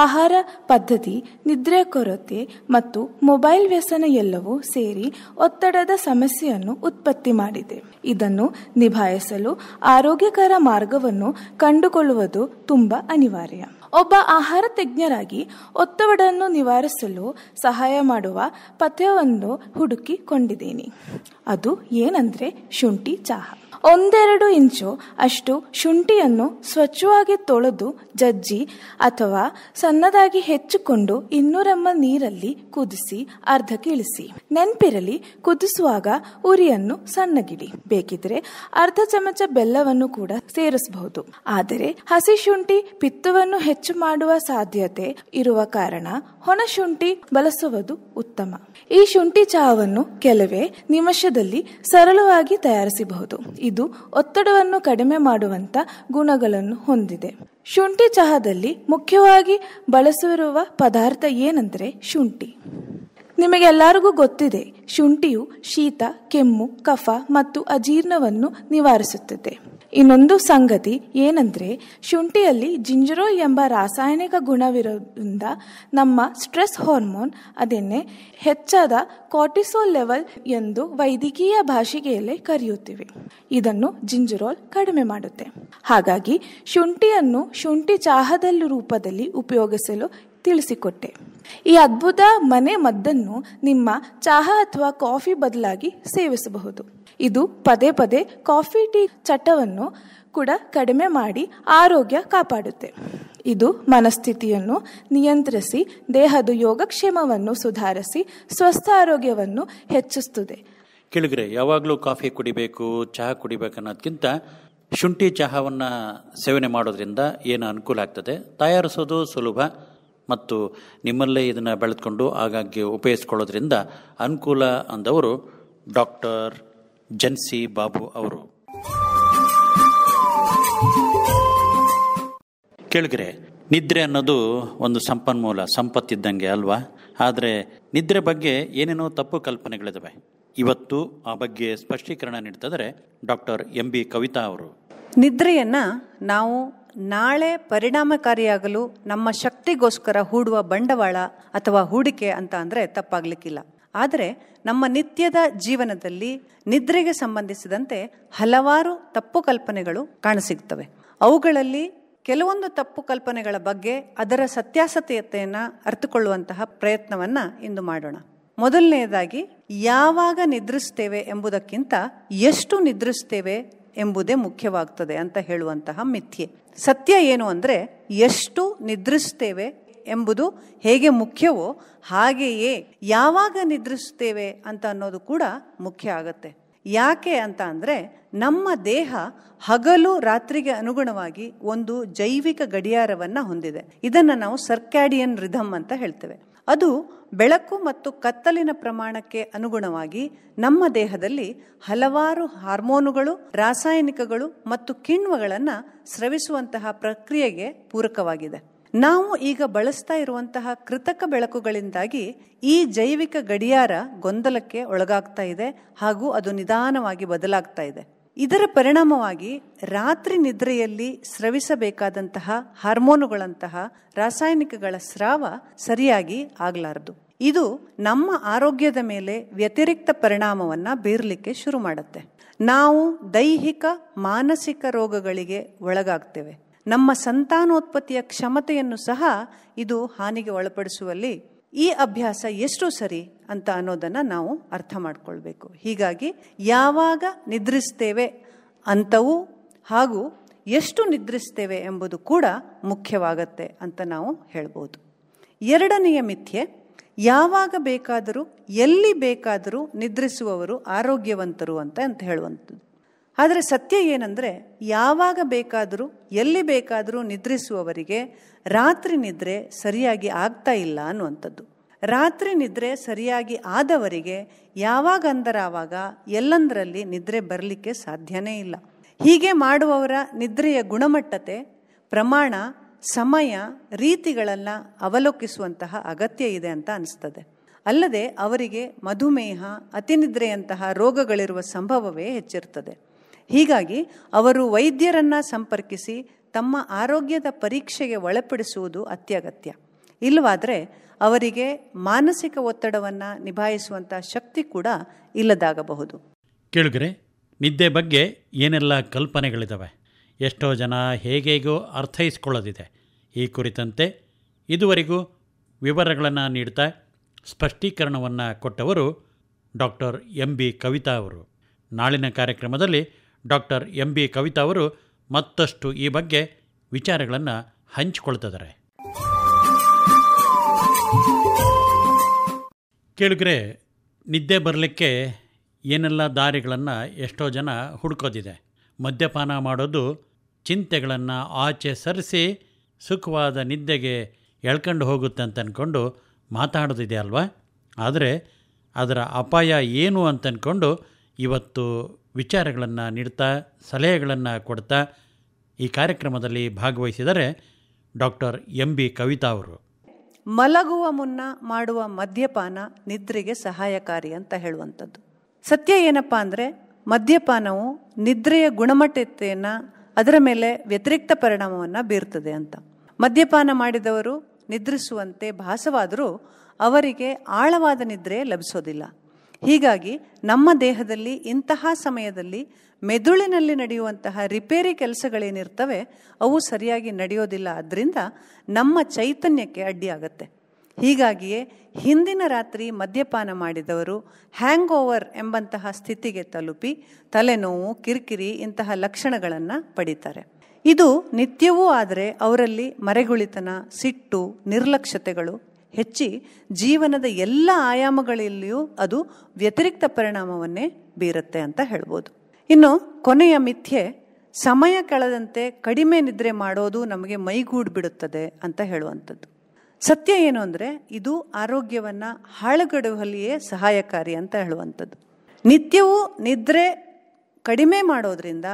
ಆಹಾರ ಪದ್ಧತಿ, ನಿದ್ರೆ ಕೊರತೆ ಮತ್ತು ಮೊಬೈಲ್ ವ್ಯಸನ ಎಲ್ಲವೂ ಸೇರಿ ಒತ್ತಡದ ಸಮಸ್ಯೆಯನ್ನು ಉತ್ಪತ್ತಿ ಮಾಡಿದೆ. ಇದನ್ನು ನಿಭಾಯಿಸಲು ಆರೋಗ್ಯಕರ ಮಾರ್ಗವನ್ನು ಕಂಡುಕೊಳ್ಳುವುದು ತುಂಬಾ ಅನಿವಾರ್ಯ. ಒಬ್ಬ ಆಹಾರ ತಜ್ಞರಾಗಿ ಒತ್ತಡವನ್ನು ನಿವಾರಿಸಲು ಸಹಾಯ ಮಾಡುವ ಪಥ್ಯವನ್ನು ಹುಡುಕಿಕೊಂಡಿದ್ದೇನೆ. ಅದು ಏನಂದ್ರೆ ಶುಂಠಿ ಚಹಾ. 1-2 ಇಂಚು ಅಷ್ಟು ಶುಂಠಿಯನ್ನು ಸ್ವಚ್ಛವಾಗಿ ತೊಳೆದು ಜಜ್ಜಿ ಅಥವಾ ಸಣ್ಣದಾಗಿ ಹೆಚ್ಚಿಕೊಂಡು 200 ml ನೀರಲ್ಲಿ ಕುದಿಸಿ ಅರ್ಧಕ್ಕೆ ಇಳಿಸಿ. ನೆನಪಿರಲಿ, ಕುದಿಸುವಾಗ ಉರಿಯನ್ನು ಸಣ್ಣಗಿಡಿ. ಬೇಕಿದ್ರೆ ಅರ್ಧ ಚಮಚ ಬೆಲ್ಲವನ್ನು ಕೂಡ ಸೇರಿಸಬಹುದು. ಆದರೆ ಹಸಿ ಶುಂಠಿ ಪಿತ್ತವನ್ನು ಹೆಚ್ಚು ಮಾಡುವ ಸಾಧ್ಯತೆ ಇರುವ ಕಾರಣ ಒಣ ಶುಂಠಿ ಬಳಸುವುದು ಉತ್ತಮ. ಈ ಶುಂಠಿ ಚಹಾವನ್ನು ಕೆಲವೇ ನಿಮಿಷದಲ್ಲಿ ಸರಳವಾಗಿ ತಯಾರಿಸಬಹುದು. ಇದು ಒತ್ತಡವನ್ನು ಕಡಿಮೆ ಮಾಡುವಂತ ಗುಣಗಳನ್ನು ಹೊಂದಿದೆ. ಶುಂಠಿ ಚಹಾದಲ್ಲಿ ಮುಖ್ಯವಾಗಿ ಬಳಸಿರುವ ಪದಾರ್ಥ ಏನಂದ್ರೆ ಶುಂಠಿ. ನಿಮಗೆಲ್ಲರಿಗೂ ಗೊತ್ತಿದೆ, ಶುಂಠಿಯು ಶೀತ, ಕೆಮ್ಮು, ಕಫ ಮತ್ತು ಅಜೀರ್ಣವನ್ನು ನಿವಾರಿಸುತ್ತದೆ. ಇನ್ನೊಂದು ಸಂಗತಿ ಏನಂದ್ರೆ ಶುಂಠಿಯಲ್ಲಿ ಜಿಂಜರೋ ಎಂಬ ರಾಸಾಯನಿಕ ಗುಣವಿರೋದ್ರಿಂದ ನಮ್ಮ ಸ್ಟ್ರೆಸ್ ಹಾರ್ಮೋನ್, ಅದನ್ನೇ ಹೆಚ್ಚಾದ ಕಾರ್ಟಿಸೋಲ್ ಲೆವೆಲ್ ಎಂದು ವೈದ್ಯಕೀಯ ಭಾಷೆಯಲ್ಲಿ ಕರೆಯುತ್ತೀವಿ, ಇದನ್ನು ಜಿಂಜರೋಲ್ ಕಡಿಮೆ ಮಾಡುತ್ತೆ. ಹಾಗಾಗಿ ಶುಂಠಿಯನ್ನು ಶುಂಠಿ ಚಹಾದ ರೂಪದಲ್ಲಿ ಉಪಯೋಗಿಸಲು ತಿಳಿಸಿಕೊಟ್ಟೆ. ಈ ಅದ್ಭುತ ಮನೆ ಮದ್ದನ್ನು ನಿಮ್ಮ ಚಹಾ ಅಥವಾ ಕಾಫಿ ಬದಲಾಗಿ ಸೇವಿಸಬಹುದು. ಇದು ಪದೇ ಪದೇ ಕಾಫಿ ಟೀ ಚಟವನ್ನು ಕೂಡ ಕಡಿಮೆ ಮಾಡಿ ಆರೋಗ್ಯ ಕಾಪಾಡುತ್ತೆ. ಇದು ಮನಸ್ಥಿತಿಯನ್ನು ನಿಯಂತ್ರಿಸಿ ದೇಹದ ಯೋಗಕ್ಷೇಮವನ್ನು ಸುಧಾರಿಸಿ ಸ್ವಸ್ಥ ಆರೋಗ್ಯವನ್ನು ಹೆಚ್ಚಿಸುತ್ತದೆ. ಕೇಳಿದ್ರೆ ಯಾವಾಗಲೂ ಕಾಫಿ ಕುಡಿಬೇಕು, ಚಹಾ ಕುಡಿಬೇಕು ಅನ್ನೋದಕ್ಕಿಂತ ಶುಂಠಿ ಚಹಾವನ್ನು ಸೇವನೆ ಮಾಡೋದ್ರಿಂದ ಏನು ಅನುಕೂಲ ಆಗ್ತದೆ, ತಯಾರಿಸೋದು ಸುಲಭ ಮತ್ತು ನಿಮ್ಮಲ್ಲೇ ಇದನ್ನು ಬೆಳೆದುಕೊಂಡು ಆಗಾಗ್ಗೆ ಉಪಯೋಗಿಸ್ಕೊಳ್ಳೋದ್ರಿಂದ ಅನುಕೂಲ ಅಂದವರು ಡಾಕ್ಟರ್ ಜನ್ಸಿ ಬಾಬು ಅವರು. ಕೇಳಿದ್ರೆ ನಿದ್ರೆ ಅನ್ನೋದು ಒಂದು ಸಂಪನ್ಮೂಲ, ಸಂಪತ್ತಿದ್ದಂಗೆ ಅಲ್ವಾ? ಆದರೆ ನಿದ್ರೆ ಬಗ್ಗೆ ಏನೇನೋ ತಪ್ಪು ಕಲ್ಪನೆಗಳಿದ್ದಾವೆ. ಇವತ್ತು ಆ ಬಗ್ಗೆ ಸ್ಪಷ್ಟೀಕರಣ ನೀಡ್ತಿದ್ದಾರೆ ಡಾಕ್ಟರ್ MB ಕವಿತಾ ಅವರು. ನಿದ್ರೆಯನ್ನು ನಾವು ನಾಳೆ ಪರಿಣಾಮಕಾರಿಯಾಗಲು ನಮ್ಮ ಶಕ್ತಿಗೋಸ್ಕರ ಹೂಡುವ ಬಂಡವಾಳ ಅಥವಾ ಹೂಡಿಕೆ ಅಂತ ಅಂದರೆ ತಪ್ಪಾಗಲಿಕ್ಕಿಲ್ಲ. ಆದರೆ ನಮ್ಮ ನಿತ್ಯದ ಜೀವನದಲ್ಲಿ ನಿದ್ರೆಗೆ ಸಂಬಂಧಿಸಿದಂತೆ ಹಲವಾರು ತಪ್ಪು ಕಲ್ಪನೆಗಳು ಕಾಣಸಿಗ್ತವೆ. ಅವುಗಳಲ್ಲಿ ಕೆಲವೊಂದು ತಪ್ಪು ಕಲ್ಪನೆಗಳ ಬಗ್ಗೆ ಅದರ ಸತ್ಯಾಸತ್ಯತೆಯನ್ನು ಅರ್ಥಕೊಳ್ಳುವಂತಹ ಪ್ರಯತ್ನವನ್ನು ಇಂದು ಮಾಡೋಣ. ಮೊದಲನೆಯದಾಗಿ, ಯಾವಾಗ ನಿದ್ರಿಸ್ತೇವೆ ಎಂಬುದಕ್ಕಿಂತ ಎಷ್ಟು ನಿದ್ರಿಸ್ತೇವೆ ಎಂಬುದೇ ಮುಖ್ಯವಾಗ್ತದೆ ಅಂತ ಹೇಳುವಂತಹ ಮಿಥ್ಯೆ. ಸತ್ಯ ಏನು ಅಂದರೆ, ಎಷ್ಟು ನಿದ್ರಿಸ್ತೇವೆ ಎಂಬುದು ಹೇಗೆ ಮುಖ್ಯವೋ ಹಾಗೆಯೇ ಯಾವಾಗ ನಿದ್ರಿಸ್ತೇವೆ ಅಂತ ಅನ್ನೋದು ಕೂಡ ಮುಖ್ಯ ಆಗತ್ತೆ. ಯಾಕೆ ಅಂತ ಅಂದರೆ, ನಮ್ಮ ದೇಹ ಹಗಲು ರಾತ್ರಿಗೆ ಅನುಗುಣವಾಗಿ ಒಂದು ಜೈವಿಕ ಗಡಿಯಾರವನ್ನು ಹೊಂದಿದೆ. ಇದನ್ನು ನಾವು ಸರ್ಕ್ಯಾಡಿಯನ್ ರಿಥಮ್ ಅಂತ ಹೇಳ್ತೇವೆ. ಅದು ಬೆಳಕು ಮತ್ತು ಕತ್ತಲಿನ ಪ್ರಮಾಣಕ್ಕೆ ಅನುಗುಣವಾಗಿ ನಮ್ಮ ದೇಹದಲ್ಲಿ ಹಲವಾರು ಹಾರ್ಮೋನುಗಳು, ರಾಸಾಯನಿಕಗಳು ಮತ್ತು ಕಿಣ್ವಗಳನ್ನು ಸ್ರವಿಸುವಂತಹ ಪ್ರಕ್ರಿಯೆಗೆ ಪೂರಕವಾಗಿದೆ. ನಾವು ಈಗ ಬಳಸ್ತಾ ಇರುವಂತಹ ಕೃತಕ ಬೆಳಕುಗಳಿಂದಾಗಿ ಈ ಜೈವಿಕ ಗಡಿಯಾರ ಗೊಂದಲಕ್ಕೆ ಒಳಗಾಗ್ತಾ ಇದೆ ಹಾಗೂ ಅದು ನಿಧಾನವಾಗಿ ಬದಲಾಗ್ತಾ ಇದೆ. ಇದರ ಪರಿಣಾಮವಾಗಿ ರಾತ್ರಿ ನಿದ್ರೆಯಲ್ಲಿ ಸ್ರವಿಸಬೇಕಾದಂತಹ ಹಾರ್ಮೋನುಗಳಂತಹ ರಾಸಾಯನಿಕಗಳ ಸ್ರಾವ ಸರಿಯಾಗಿ ಆಗಲಾರದು. ಇದು ನಮ್ಮ ಆರೋಗ್ಯದ ಮೇಲೆ ವ್ಯತಿರಿಕ್ತ ಪರಿಣಾಮವನ್ನ ಬೀರಲಿಕ್ಕೆ ಶುರು ಮಾಡುತ್ತೆ. ನಾವು ದೈಹಿಕ ಮಾನಸಿಕ ರೋಗಗಳಿಗೆ ಒಳಗಾಗ್ತೇವೆ. ನಮ್ಮ ಸಂತಾನೋತ್ಪತ್ತಿಯ ಕ್ಷಮತೆಯನ್ನು ಸಹ ಇದು ಹಾನಿಗೆ ಒಳಪಡಿಸುವಲ್ಲಿ ಈ ಅಭ್ಯಾಸ ಎಷ್ಟು ಸರಿ ಅಂತ ಅನ್ನೋದನ್ನು ನಾವು ಅರ್ಥ ಮಾಡ್ಕೊಳ್ಬೇಕು. ಹೀಗಾಗಿ ಯಾವಾಗ ನಿದ್ರಿಸ್ತೇವೆ ಅಂತವೂ ಹಾಗೂ ಎಷ್ಟು ನಿದ್ರಿಸ್ತೇವೆ ಎಂಬುದು ಕೂಡ ಮುಖ್ಯವಾಗತ್ತೆ ಅಂತ ನಾವು ಹೇಳ್ಬೋದು. ಎರಡನೆಯ ಮಿಥ್ಯೆ, ಯಾವಾಗ ಬೇಕಾದರೂ ಎಲ್ಲಿ ಬೇಕಾದರೂ ನಿದ್ರಿಸುವವರು ಆರೋಗ್ಯವಂತರು ಅಂತ ಹೇಳುವಂಥದ್ದು. ಆದರೆ ಸತ್ಯ ಏನಂದರೆ, ಯಾವಾಗ ಬೇಕಾದರೂ ಎಲ್ಲಿ ಬೇಕಾದರೂ ನಿದ್ರಿಸುವವರಿಗೆ ರಾತ್ರಿ ನಿದ್ರೆ ಸರಿಯಾಗಿ ಆಗ್ತಾ ಇಲ್ಲ ಅನ್ನುವಂಥದ್ದು. ರಾತ್ರಿ ನಿದ್ರೆ ಸರಿಯಾಗಿ ಆದವರಿಗೆ ಯಾವಾಗ ಆವಾಗ ಎಲ್ಲಂದರಲ್ಲಿ ನಿದ್ರೆ ಬರಲಿಕ್ಕೆ ಸಾಧ್ಯನೇ ಇಲ್ಲ. ಹೀಗೆ ಮಾಡುವವರ ನಿದ್ರೆಯ ಗುಣಮಟ್ಟತೆ, ಪ್ರಮಾಣ ಸಮಯ ರೀತಿಗಳನ್ನು ಅವಲೋಕಿಸುವಂತಹ ಅಗತ್ಯ ಇದೆ ಅಂತ ಅನಿಸ್ತದೆ. ಅಲ್ಲದೆ ಅವರಿಗೆ ಮಧುಮೇಹ, ಅತಿನಿದ್ರೆಯಂತಹ ರೋಗಗಳಿರುವ ಸಂಭವವೇ ಹೆಚ್ಚಿರ್ತದೆ. ಹೀಗಾಗಿ ಅವರು ವೈದ್ಯರನ್ನು ಸಂಪರ್ಕಿಸಿ ತಮ್ಮ ಆರೋಗ್ಯದ ಪರೀಕ್ಷೆಗೆ ಒಳಪಡಿಸುವುದು ಅತ್ಯಗತ್ಯ. ಇಲ್ಲವಾದರೆ ಅವರಿಗೆ ಮಾನಸಿಕ ಒತ್ತಡವನ್ನು ನಿಭಾಯಿಸುವಂಥ ಶಕ್ತಿ ಕೂಡ ಇಲ್ಲದಾಗಬಹುದು. ಕೇಳುಗರೆ, ನಿದ್ದೆ ಬಗ್ಗೆ ಏನೆಲ್ಲ ಕಲ್ಪನೆಗಳಿದ್ದಾವೆ, ಎಷ್ಟೋ ಜನ ಹೇಗೇಗೋ ಅರ್ಥೈಸ್ಕೊಳ್ಳೋದಿದೆ. ಈ ಕುರಿತಂತೆ ಇದುವರೆಗೂ ವಿವರಗಳನ್ನು ನೀಡ್ತಾ ಸ್ಪಷ್ಟೀಕರಣವನ್ನು ಕೊಟ್ಟವರು ಡಾಕ್ಟರ್ MB ಕವಿತಾ ಅವರು. ನಾಳಿನ ಕಾರ್ಯಕ್ರಮದಲ್ಲಿ ಡಾಕ್ಟರ್ MB ಕವಿತಾ ಅವರು ಮತ್ತಷ್ಟು ಈ ಬಗ್ಗೆ ವಿಚಾರಗಳನ್ನು ಹಂಚಿಕೊಳ್ತಿದ್ದಾರೆ. ಕೇಳುಗರೆ, ನಿದ್ದೆ ಬರಲಿಕ್ಕೆ ಏನೆಲ್ಲ ದಾರಿಗಳನ್ನು ಎಷ್ಟೋ ಜನ ಹುಡುಕೋದಿದೆ. ಮದ್ಯಪಾನ ಮಾಡೋದು ಚಿಂತೆಗಳನ್ನು ಆಚೆ ಸರಿಸಿ ಸುಖವಾದ ನಿದ್ದೆಗೆ ಎಳ್ಕೊಂಡು ಹೋಗುತ್ತೆ ಅಂತ ಅಂದ್ಕೊಂಡು ಮಾತಾಡೋದಿದೆ ಅಲ್ವಾ? ಆದರೆ ಅದರ ಅಪಾಯ ಏನು ಅಂತಂದ್ಕೊಂಡು ಇವತ್ತು ವಿಚಾರಗಳನ್ನು ನೀಡ್ತಾ ಸಲಹೆಗಳನ್ನು ಕೊಡ್ತಾ ಈ ಕಾರ್ಯಕ್ರಮದಲ್ಲಿ ಭಾಗವಹಿಸಿದರೆ ಡಾಕ್ಟರ್ MB ಕವಿತಾ ಅವರು. ಮಲಗುವ ಮುನ್ನ ಮಾಡುವ ಮದ್ಯಪಾನ ನಿದ್ರೆಗೆ ಸಹಾಯಕಾರಿ ಅಂತ ಹೇಳುವಂಥದ್ದು. ಸತ್ಯ ಏನಪ್ಪ ಅಂದರೆ, ಮದ್ಯಪಾನವು ನಿದ್ರೆಯ ಗುಣಮಟ್ಟತೆಯನ್ನು ಅದರ ಮೇಲೆ ವ್ಯತಿರಿಕ್ತ ಪರಿಣಾಮವನ್ನು ಬೀರ್ತದೆ ಅಂತ. ಮದ್ಯಪಾನ ಮಾಡಿದವರು ನಿದ್ರಿಸುವಂತೆ ಭಾಸವಾದರೂ ಅವರಿಗೆ ಆಳವಾದ ನಿದ್ರೆ ಲಭಿಸೋದಿಲ್ಲ. ಹೀಗಾಗಿ ನಮ್ಮ ದೇಹದಲ್ಲಿ ಇಂತಹ ಸಮಯದಲ್ಲಿ ಮೆದುಳಿನಲ್ಲಿ ನಡೆಯುವಂತಹ ರಿಪೇರಿ ಕೆಲಸಗಳೇನಿರ್ತವೆ ಅವು ಸರಿಯಾಗಿ ನಡೆಯೋದಿಲ್ಲ. ಅದರಿಂದ ನಮ್ಮ ಚೈತನ್ಯಕ್ಕೆ ಅಡ್ಡಿಯಾಗತ್ತೆ. ಹೀಗಾಗಿಯೇ ಹಿಂದಿನ ರಾತ್ರಿ ಮದ್ಯಪಾನ ಮಾಡಿದವರು ಹ್ಯಾಂಗ್ ಓವರ್ ಎಂಬಂತಹ ಸ್ಥಿತಿಗೆ ತಲುಪಿ ತಲೆನೋವು, ಕಿರಿಕಿರಿ ಇಂತಹ ಲಕ್ಷಣಗಳನ್ನು ಪಡೀತಾರೆ. ಇದು ನಿತ್ಯವೂ ಆದರೆ ಅವರಲ್ಲಿ ಮರೆಗುಳಿತನ, ಸಿಟ್ಟು, ನಿರ್ಲಕ್ಷ್ಯತೆಗಳು ಹೆಚ್ಚಿ ಜೀವನದ ಎಲ್ಲ ಆಯಾಮಗಳಲ್ಲಿಯೂ ಅದು ವ್ಯತಿರಿಕ್ತ ಪರಿಣಾಮವನ್ನೇ ಬೀರುತ್ತೆ ಅಂತ ಹೇಳ್ಬೋದು. ಇನ್ನು ಕೊನೆಯ ಮಿಥ್ಯೆ, ಸಮಯ ಕಳೆದಂತೆ ಕಡಿಮೆ ನಿದ್ರೆ ಮಾಡೋದು ನಮಗೆ ಮೈಗೂಡ್ಬಿಡುತ್ತದೆ ಅಂತ ಹೇಳುವಂಥದ್ದು. ಸತ್ಯ ಏನು ಅಂದರೆ, ಇದು ಆರೋಗ್ಯವನ್ನು ಹಾಳುಗೆಡುವಲ್ಲಿಯೇ ಸಹಾಯಕಾರಿ ಅಂತ ಹೇಳುವಂಥದ್ದು. ನಿತ್ಯವೂ ನಿದ್ರೆ ಕಡಿಮೆ ಮಾಡೋದ್ರಿಂದ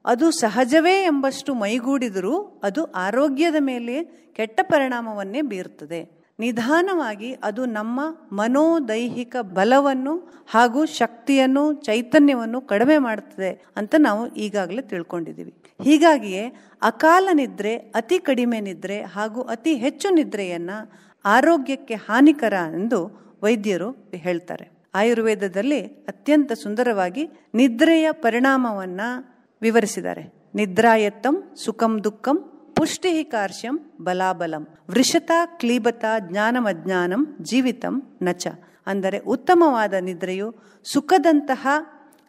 ಅದು ಸಹಜವೇ ಎಂಬಷ್ಟು ಮೈಗೂಡಿದರೂ ಅದು ಆರೋಗ್ಯದ ಮೇಲೆ ಕೆಟ್ಟ ಪರಿಣಾಮವನ್ನೇ ಬೀರ್ತದೆ. ನಿಧಾನವಾಗಿ ಅದು ನಮ್ಮ ಮನೋದೈಹಿಕ ಬಲವನ್ನು ಹಾಗೂ ಶಕ್ತಿಯನ್ನು, ಚೈತನ್ಯವನ್ನು ಕಡಿಮೆ ಮಾಡ್ತದೆ ಅಂತ ನಾವು ಈಗಾಗಲೇ ತಿಳ್ಕೊಂಡಿದ್ದೀವಿ. ಹೀಗಾಗಿಯೇ ಅಕಾಲ ನಿದ್ರೆ, ಅತಿ ಕಡಿಮೆ ನಿದ್ರೆ ಹಾಗೂ ಅತಿ ಹೆಚ್ಚು ನಿದ್ರೆಯನ್ನು ಆರೋಗ್ಯಕ್ಕೆ ಹಾನಿಕರ ಎಂದು ವೈದ್ಯರು ಹೇಳ್ತಾರೆ. ಆಯುರ್ವೇದದಲ್ಲಿ ಅತ್ಯಂತ ಸುಂದರವಾಗಿ ನಿದ್ರೆಯ ಪರಿಣಾಮವನ್ನು ವಿವರಿಸಿದ್ದಾರೆ. ನಿದ್ರಾಯತ್ತಂ ಸುಖಂ ದುಃಖಂ ಪುಷ್ಟಿ ಕಾರ್ಶ್ಯಂ ಬಲಾಬಲಂ ವೃಷತ ಕ್ಲೀಬತ ಜ್ಞಾನಮಜ್ಞಾನಂ ಜೀವಿತಂ ನಚ. ಅಂದರೆ ಉತ್ತಮವಾದ ನಿದ್ರೆಯು ಸುಖದಂತಹ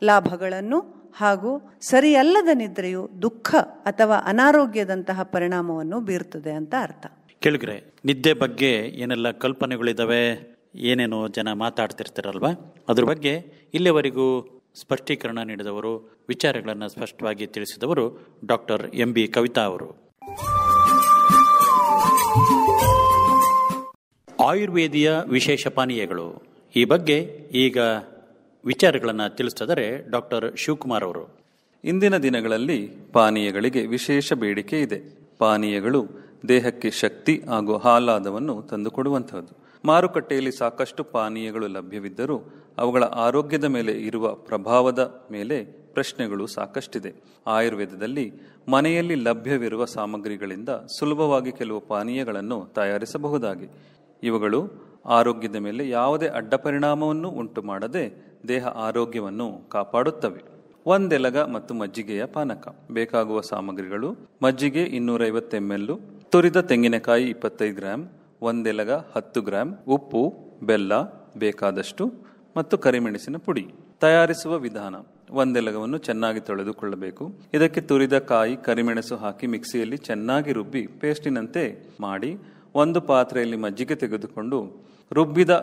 ಲಾಭಗಳನ್ನು ಹಾಗೂ ಸರಿಯಲ್ಲದ ನಿದ್ರೆಯು ದುಃಖ ಅಥವಾ ಅನಾರೋಗ್ಯದಂತಹ ಪರಿಣಾಮವನ್ನು ಬೀರ್ತದೆ ಅಂತ ಅರ್ಥ. ಕೇಳಿದ್ರೆ, ನಿದ್ದೆ ಬಗ್ಗೆ ಏನೆಲ್ಲ ಕಲ್ಪನೆಗಳಿದ್ದಾವೆ, ಏನೇನೋ ಜನ ಮಾತಾಡ್ತಿರ್ತಾರಲ್ವ, ಅದ್ರ ಬಗ್ಗೆ ಇಲ್ಲಿವರೆಗೂ ಸ್ಪಷ್ಟೀಕರಣ ನೀಡಿದವರು, ವಿಚಾರಗಳನ್ನು ಸ್ಪಷ್ಟವಾಗಿ ತಿಳಿಸಿದವರು ಡಾಕ್ಟರ್ MB ಕವಿತಾ ಅವರು. ಆಯುರ್ವೇದಿಯ ವಿಶೇಷ ಪಾನೀಯಗಳು ಈ ಬಗ್ಗೆ ಈಗ ವಿಚಾರಗಳನ್ನು ತಿಳಿಸಿದರೆ ಡಾಕ್ಟರ್ ಶಿವಕುಮಾರ್ ಅವರು. ಇಂದಿನ ದಿನಗಳಲ್ಲಿ ಪಾನೀಯಗಳಿಗೆ ವಿಶೇಷ ಬೇಡಿಕೆ ಇದೆ. ಪಾನೀಯಗಳು ದೇಹಕ್ಕೆ ಶಕ್ತಿ ಹಾಗೂ ಆಹ್ಲಾದವನ್ನು ತಂದುಕೊಡುವಂತಹದ್ದು. ಮಾರುಕಟ್ಟೆಯಲ್ಲಿ ಸಾಕಷ್ಟು ಪಾನೀಯಗಳು ಲಭ್ಯವಿದ್ದರೂ ಅವುಗಳ ಆರೋಗ್ಯದ ಮೇಲೆ ಇರುವ ಪ್ರಭಾವದ ಮೇಲೆ ಪ್ರಶ್ನೆಗಳು ಸಾಕಷ್ಟಿದೆ. ಆಯುರ್ವೇದದಲ್ಲಿ ಮನೆಯಲ್ಲಿ ಲಭ್ಯವಿರುವ ಸಾಮಗ್ರಿಗಳಿಂದ ಸುಲಭವಾಗಿ ಕೆಲವು ಪಾನೀಯಗಳನ್ನು ತಯಾರಿಸಬಹುದಾಗಿ. ಇವುಗಳು ಆರೋಗ್ಯದ ಮೇಲೆ ಯಾವುದೇ ಅಡ್ಡ ಪರಿಣಾಮವನ್ನು ಉಂಟು ಮಾಡದೆ ದೇಹ ಆರೋಗ್ಯವನ್ನು ಕಾಪಾಡುತ್ತವೆ. ಒಂದೆಲಗ ಮತ್ತು ಮಜ್ಜಿಗೆಯ ಪಾನಕ. ಬೇಕಾಗುವ ಸಾಮಗ್ರಿಗಳು: ಮಜ್ಜಿಗೆ 250 ml, ತುರಿದ ತೆಂಗಿನಕಾಯಿ 25 ಗ್ರಾಂ, ಒಂದೆಲಗ 10 ಗ್ರಾಂ, ಉಪ್ಪು, ಬೆಲ್ಲ ಬೇಕಾದಷ್ಟು ಮತ್ತು ಕರಿಮೆಣಸಿನ ಪುಡಿ. ತಯಾರಿಸುವ ವಿಧಾನ: ಒಂದೆಲಗವನ್ನು ಚೆನ್ನಾಗಿ ತೊಳೆದುಕೊಳ್ಳಬೇಕು. ಇದಕ್ಕೆ ತುರಿದ ಕಾಯಿ, ಕರಿಮೆಣಸು ಹಾಕಿ ಮಿಕ್ಸಿಯಲ್ಲಿ ಚೆನ್ನಾಗಿ ರುಬ್ಬಿ ಪೇಸ್ಟಿನಂತೆ ಮಾಡಿ ಒಂದು ಪಾತ್ರೆಯಲ್ಲಿ ಮಜ್ಜಿಗೆ ತೆಗೆದುಕೊಂಡು ರುಬ್ಬಿದ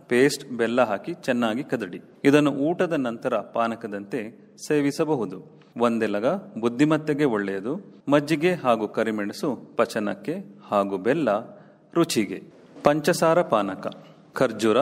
ಪೇಸ್ಟ್, ಬೆಲ್ಲ ಹಾಕಿ ಚೆನ್ನಾಗಿ ಕದಡಿ. ಇದನ್ನು ಊಟದ ನಂತರ ಪಾನಕದಂತೆ ಸೇವಿಸಬಹುದು. ಒಂದೆಲಗ ಬುದ್ಧಿಮತ್ತೆಗೆ ಒಳ್ಳೆಯದು. ಮಜ್ಜಿಗೆ ಹಾಗೂ ಕರಿಮೆಣಸು ಪಚನಕ್ಕೆ ಹಾಗೂ ಬೆಲ್ಲ ರುಚಿಗೆ. ಪಂಚಸಾರ ಪಾನಕ: ಖರ್ಜೂರ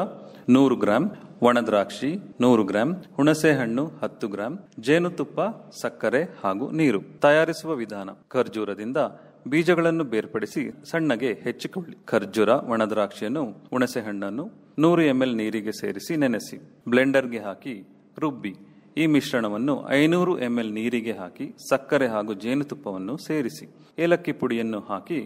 100 ಗ್ರಾಂ, ಒಣದ್ರಾಕ್ಷಿ 100 ಗ್ರಾಂ, ಹುಣಸೆಹಣ್ಣು 10 ಗ್ರಾಂ, ಜೇನುತುಪ್ಪ, ಸಕ್ಕರೆ ಹಾಗೂ ನೀರು. ತಯಾರಿಸುವ ವಿಧಾನ: ಖರ್ಜೂರದಿಂದ ಬೀಜಗಳನ್ನು ಬೇರ್ಪಡಿಸಿ ಸಣ್ಣಗೆ ಹೆಚ್ಚಿಕೊಳ್ಳಿ. ಖರ್ಜೂರ, ಒಣದ್ರಾಕ್ಷಿಯನ್ನು, ಹುಣಸೆ ಹಣ್ಣನ್ನು 100 ml ನೀರಿಗೆ ಸೇರಿಸಿ ನೆನೆಸಿ ಬ್ಲೆಂಡರ್ಗೆ ಹಾಕಿ ರುಬ್ಬಿ. ಈ ಮಿಶ್ರಣವನ್ನು 500 ml ನೀರಿಗೆ ಹಾಕಿ ಸಕ್ಕರೆ ಹಾಗೂ ಜೇನುತುಪ್ಪವನ್ನು ಸೇರಿಸಿ ಏಲಕ್ಕಿ ಪುಡಿಯನ್ನು ಹಾಕಿ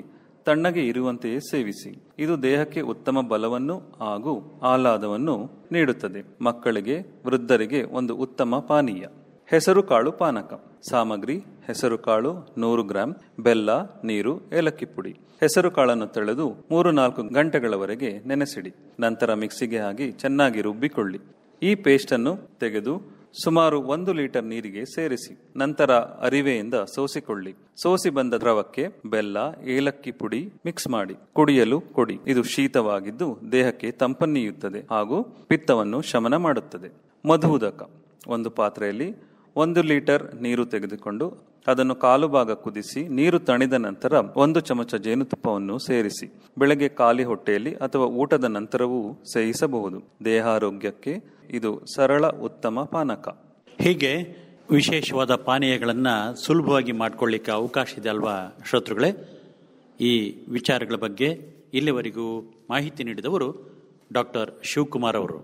ತಣ್ಣಗೆ ಇರುವಂತೆಯೇ ಸೇವಿಸಿ. ಇದು ದೇಹಕ್ಕೆ ಉತ್ತಮ ಬಲವನ್ನು ಹಾಗೂ ಆಹ್ಲಾದವನ್ನು ನೀಡುತ್ತದೆ. ಮಕ್ಕಳಿಗೆ, ವೃದ್ಧರಿಗೆ ಒಂದು ಉತ್ತಮ ಪಾನೀಯ. ಹೆಸರು ಕಾಳು ಪಾನಕ. ಸಾಮಗ್ರಿ: ಹೆಸರು ಕಾಳು 100 ಗ್ರಾಂ, ಬೆಲ್ಲ, ನೀರು, ಏಲಕ್ಕಿ ಪುಡಿ. ಹೆಸರು ಕಾಳನ್ನು ತೆಳೆದು 3-4 ಗಂಟೆಗಳವರೆಗೆ ನೆನೆಸಿಡಿ. ನಂತರ ಮಿಕ್ಸಿಗೆ ಹಾಕಿ ಚೆನ್ನಾಗಿ ರುಬ್ಬಿಕೊಳ್ಳಿ. ಈ ಪೇಸ್ಟ್ ಅನ್ನು ತೆಗೆದು ಸುಮಾರು 1 ಲೀಟರ್ ನೀರಿಗೆ ಸೇರಿಸಿ ನಂತರ ಅರಿವೆಯಿಂದ ಸೋಸಿಕೊಳ್ಳಿ. ಸೋಸಿ ಬಂದ ದ್ರವಕ್ಕೆ ಬೆಲ್ಲ, ಏಲಕ್ಕಿ ಪುಡಿ ಮಿಕ್ಸ್ ಮಾಡಿ ಕುಡಿಯಲು ಕೊಡಿ. ಇದು ಶೀತವಾಗಿದ್ದು ದೇಹಕ್ಕೆ ತಂಪನ್ನೀಯುತ್ತದೆ ಹಾಗೂ ಪಿತ್ತವನ್ನು ಶಮನ ಮಾಡುತ್ತದೆ. ಮಧುದಕ: ಒಂದು ಪಾತ್ರೆಯಲ್ಲಿ 1 ಲೀಟರ್ ನೀರು ತೆಗೆದುಕೊಂಡು ಅದನ್ನು 1/4 ಭಾಗ ಕುದಿಸಿ ನೀರು ತಣಿದ ನಂತರ 1 ಚಮಚ ಜೇನುತುಪ್ಪವನ್ನು ಸೇರಿಸಿ ಬೆಳಗ್ಗೆ ಖಾಲಿ ಹೊಟ್ಟೆಯಲ್ಲಿ ಅಥವಾ ಊಟದ ನಂತರವೂ ಸೇವಿಸಬಹುದು. ದೇಹಾರೋಗ್ಯಕ್ಕೆ ಇದು ಸರಳ ಉತ್ತಮ ಪಾನಕ. ಹೀಗೆ ವಿಶೇಷವಾದ ಪಾನೀಯಗಳನ್ನು ಸುಲಭವಾಗಿ ಮಾಡಿಕೊಳ್ಳಿಕ್ಕೆ ಅವಕಾಶ ಇದೆ ಅಲ್ವಾ ಶ್ರೋತೃಗಳೇ? ಈ ವಿಚಾರಗಳ ಬಗ್ಗೆ ಇಲ್ಲಿವರೆಗೂ ಮಾಹಿತಿ ನೀಡಿದವರು ಡಾಕ್ಟರ್ ಶಿವಕುಮಾರ್ ಅವರು.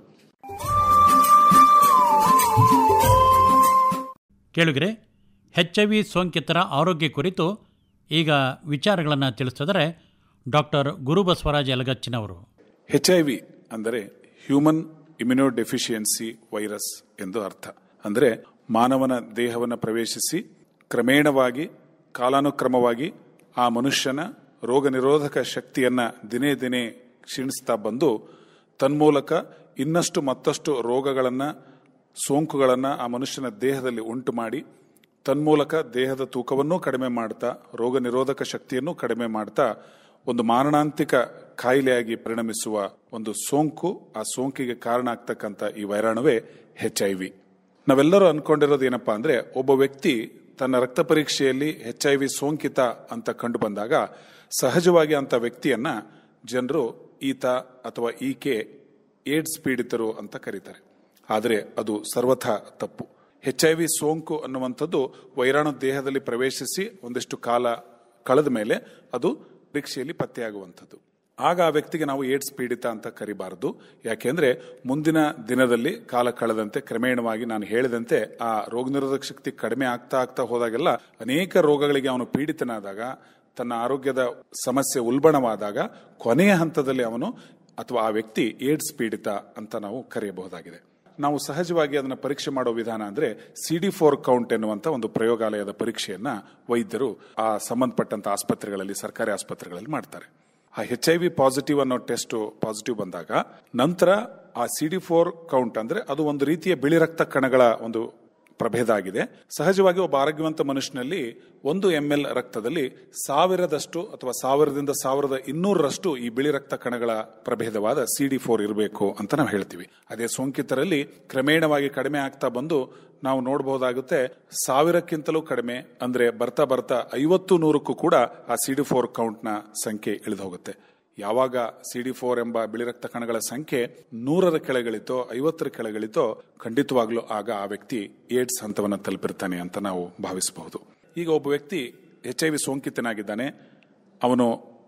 ಕೇಳುಗರೆ, HIV ಸೋಂಕಿತರ ಆರೋಗ್ಯ ಕುರಿತು ಈಗ ವಿಚಾರಗಳನ್ನು ತಿಳಿಸಿದರೆ ಡಾಕ್ಟರ್ ಗುರುಬಸವರಾಜ ಯಲಗಚ್ಚಿನವರು. HIV ಅಂದರೆ ಹ್ಯೂಮನ್ ಇಮ್ಯುನೋಡೆಫಿಷಿಯನ್ಸಿ ವೈರಸ್ ಎಂದು ಅರ್ಥ. ಅಂದರೆ ಮಾನವನ ದೇಹವನ್ನು ಪ್ರವೇಶಿಸಿ ಕ್ರಮೇಣವಾಗಿ ಕಾಲಾನುಕ್ರಮವಾಗಿ ಆ ಮನುಷ್ಯನ ರೋಗ ನಿರೋಧಕ ಶಕ್ತಿಯನ್ನು ದಿನೇ ದಿನೇ ಕ್ಷೀಣಿಸ್ತಾ ಬಂದು ತನ್ಮೂಲಕ ಇನ್ನಷ್ಟು ಮತ್ತಷ್ಟು ರೋಗಗಳನ್ನು, ಸೋಂಕುಗಳನ್ನು ಆ ಮನುಷ್ಯನ ದೇಹದಲ್ಲಿ ಉಂಟು ಮಾಡಿ ತನ್ಮೂಲಕ ದೇಹದ ತೂಕವನ್ನೂ ಕಡಿಮೆ ಮಾಡ್ತಾ ರೋಗ ನಿರೋಧಕ ಶಕ್ತಿಯನ್ನು ಕಡಿಮೆ ಮಾಡ್ತಾ ಒಂದು ಮಾರಣಾಂತಿಕ ಕಾಯಿಲೆಯಾಗಿ ಪರಿಣಮಿಸುವ ಒಂದು ಸೋಂಕು, ಆ ಸೋಂಕಿಗೆ ಕಾರಣ ಆಗ್ತಕ್ಕಂಥ ಈ ವೈರಾಣುವೇ HIV. ನಾವೆಲ್ಲರೂ ಅನ್ಕೊಂಡಿರೋದು ಏನಪ್ಪಾ ಅಂದ್ರೆ, ಒಬ್ಬ ವ್ಯಕ್ತಿ ತನ್ನ ರಕ್ತ ಪರೀಕ್ಷೆಯಲ್ಲಿ HIV ಸೋಂಕಿತ ಅಂತ ಕಂಡು ಬಂದಾಗ ಸಹಜವಾಗಿ ಅಂತ ವ್ಯಕ್ತಿಯನ್ನ ಜನರು ಈತ ಅಥವಾ ಈಕೆ ಏಡ್ಸ್ ಪೀಡಿತರು ಅಂತ ಕರೀತಾರೆ. ಆದರೆ ಅದು ಸರ್ವಥಾ ತಪ್ಪು. HIV ಸೋಂಕು ಅನ್ನುವಂಥದ್ದು ವೈರಾಣು ದೇಹದಲ್ಲಿ ಪ್ರವೇಶಿಸಿ ಒಂದಿಷ್ಟು ಕಾಲ ಕಳೆದ ಮೇಲೆ ಅದು ಪರೀಕ್ಷೆಯಲ್ಲಿ ಪತ್ತೆಯಾಗುವಂಥದ್ದು. ಆಗ ಆ ವ್ಯಕ್ತಿಗೆ ನಾವು ಏಡ್ಸ್ ಪೀಡಿತ ಅಂತ ಕರಿಬಾರದು. ಯಾಕೆಂದ್ರೆ ಮುಂದಿನ ದಿನದಲ್ಲಿ ಕಾಲ ಕಳೆದಂತೆ ಕ್ರಮೇಣವಾಗಿ ನಾನು ಹೇಳಿದಂತೆ ಆ ರೋಗ ನಿರೋಧಕ ಶಕ್ತಿ ಕಡಿಮೆ ಆಗ್ತಾ ಆಗ್ತಾ ಹೋದಾಗೆಲ್ಲ ಅನೇಕ ರೋಗಗಳಿಗೆ ಅವನು ಪೀಡಿತನಾದಾಗ, ತನ್ನ ಆರೋಗ್ಯದ ಸಮಸ್ಯೆ ಉಲ್ಬಣವಾದಾಗ ಕೊನೆಯ ಹಂತದಲ್ಲಿ ಅವನು ಅಥವಾ ಆ ವ್ಯಕ್ತಿ ಏಡ್ಸ್ ಪೀಡಿತ ಅಂತ ನಾವು ಕರೆಯಬಹುದಾಗಿದೆ. ನಾವು ಸಹಜವಾಗಿ ಅದನ್ನು ಪರೀಕ್ಷೆ ಮಾಡೋ ವಿಧಾನ ಅಂದ್ರೆ CD4 ಕೌಂಟ್ ಎನ್ನುವಂತ ಒಂದು ಪ್ರಯೋಗಾಲಯದ ಪರೀಕ್ಷೆಯನ್ನ ವೈದ್ಯರು ಆ ಸಂಬಂಧಪಟ್ಟಂತ ಆಸ್ಪತ್ರೆಗಳಲ್ಲಿ, ಸರ್ಕಾರಿ ಆಸ್ಪತ್ರೆಗಳಲ್ಲಿ ಮಾಡ್ತಾರೆ. ಆ HIV ಪಾಸಿಟಿವ್ ಅನ್ನೋ ಟೆಸ್ಟ್ ಪಾಸಿಟಿವ್ ಬಂದಾಗ ನಂತರ ಆ CD4 ಕೌಂಟ್ ಅಂದ್ರೆ ಅದು ಒಂದು ರೀತಿಯ ಬಿಳಿ ರಕ್ತ ಕಣಗಳ ಒಂದು ಪ್ರಭೇದ ಆಗಿದೆ. ಸಹಜವಾಗಿ ಒಬ್ಬ ಆರೋಗ್ಯವಂತ ಮನುಷ್ಯನಲ್ಲಿ 1 ml ರಕ್ತದಲ್ಲಿ 1000 ಅಥವಾ 1000ರಿಂದ 1200 ಈ ಬಿಳಿ ರಕ್ತ ಕಣಗಳ ಪ್ರಭೇದವಾದ CD4 ಇರಬೇಕು ಅಂತ ನಾವು ಹೇಳ್ತೀವಿ. ಅದೇ ಸೋಂಕಿತರಲ್ಲಿ ಕ್ರಮೇಣವಾಗಿ ಕಡಿಮೆ ಆಗ್ತಾ ಬಂದು ನಾವು ನೋಡಬಹುದಾಗುತ್ತೆ 1000ಕ್ಕಿಂತಲೂ ಕಡಿಮೆ, ಅಂದ್ರೆ ಬರ್ತಾ ಬರ್ತಾ 50-100ಕ್ಕೂ ಕೂಡ ಆ CD4 ಕೌಂಟ್ನ ಸಂಖ್ಯೆ ಇಳಿದು ಹೋಗುತ್ತೆ. ಯಾವಾಗ CD4 ಎಂಬ ಬಿಳಿ ರಕ್ತ ಕಣಗಳ ಸಂಖ್ಯೆ 100ರ ಕೆಳಗಿಳಿತೋ, 50ರ ಕೆಳಗಿಳಿತೋ, ಖಂಡಿತವಾಗ್ಲೂ ಆಗ ಆ ವ್ಯಕ್ತಿ ಏಡ್ಸ್ ಹಂತವನ್ನು ತಲುಪಿರ್ತಾನೆ ಅಂತ ನಾವು ಭಾವಿಸಬಹುದು. ಈಗ ಒಬ್ಬ ವ್ಯಕ್ತಿ HIV ಸೋಂಕಿತನಾಗಿದ್ದಾನೆ, ಅವನು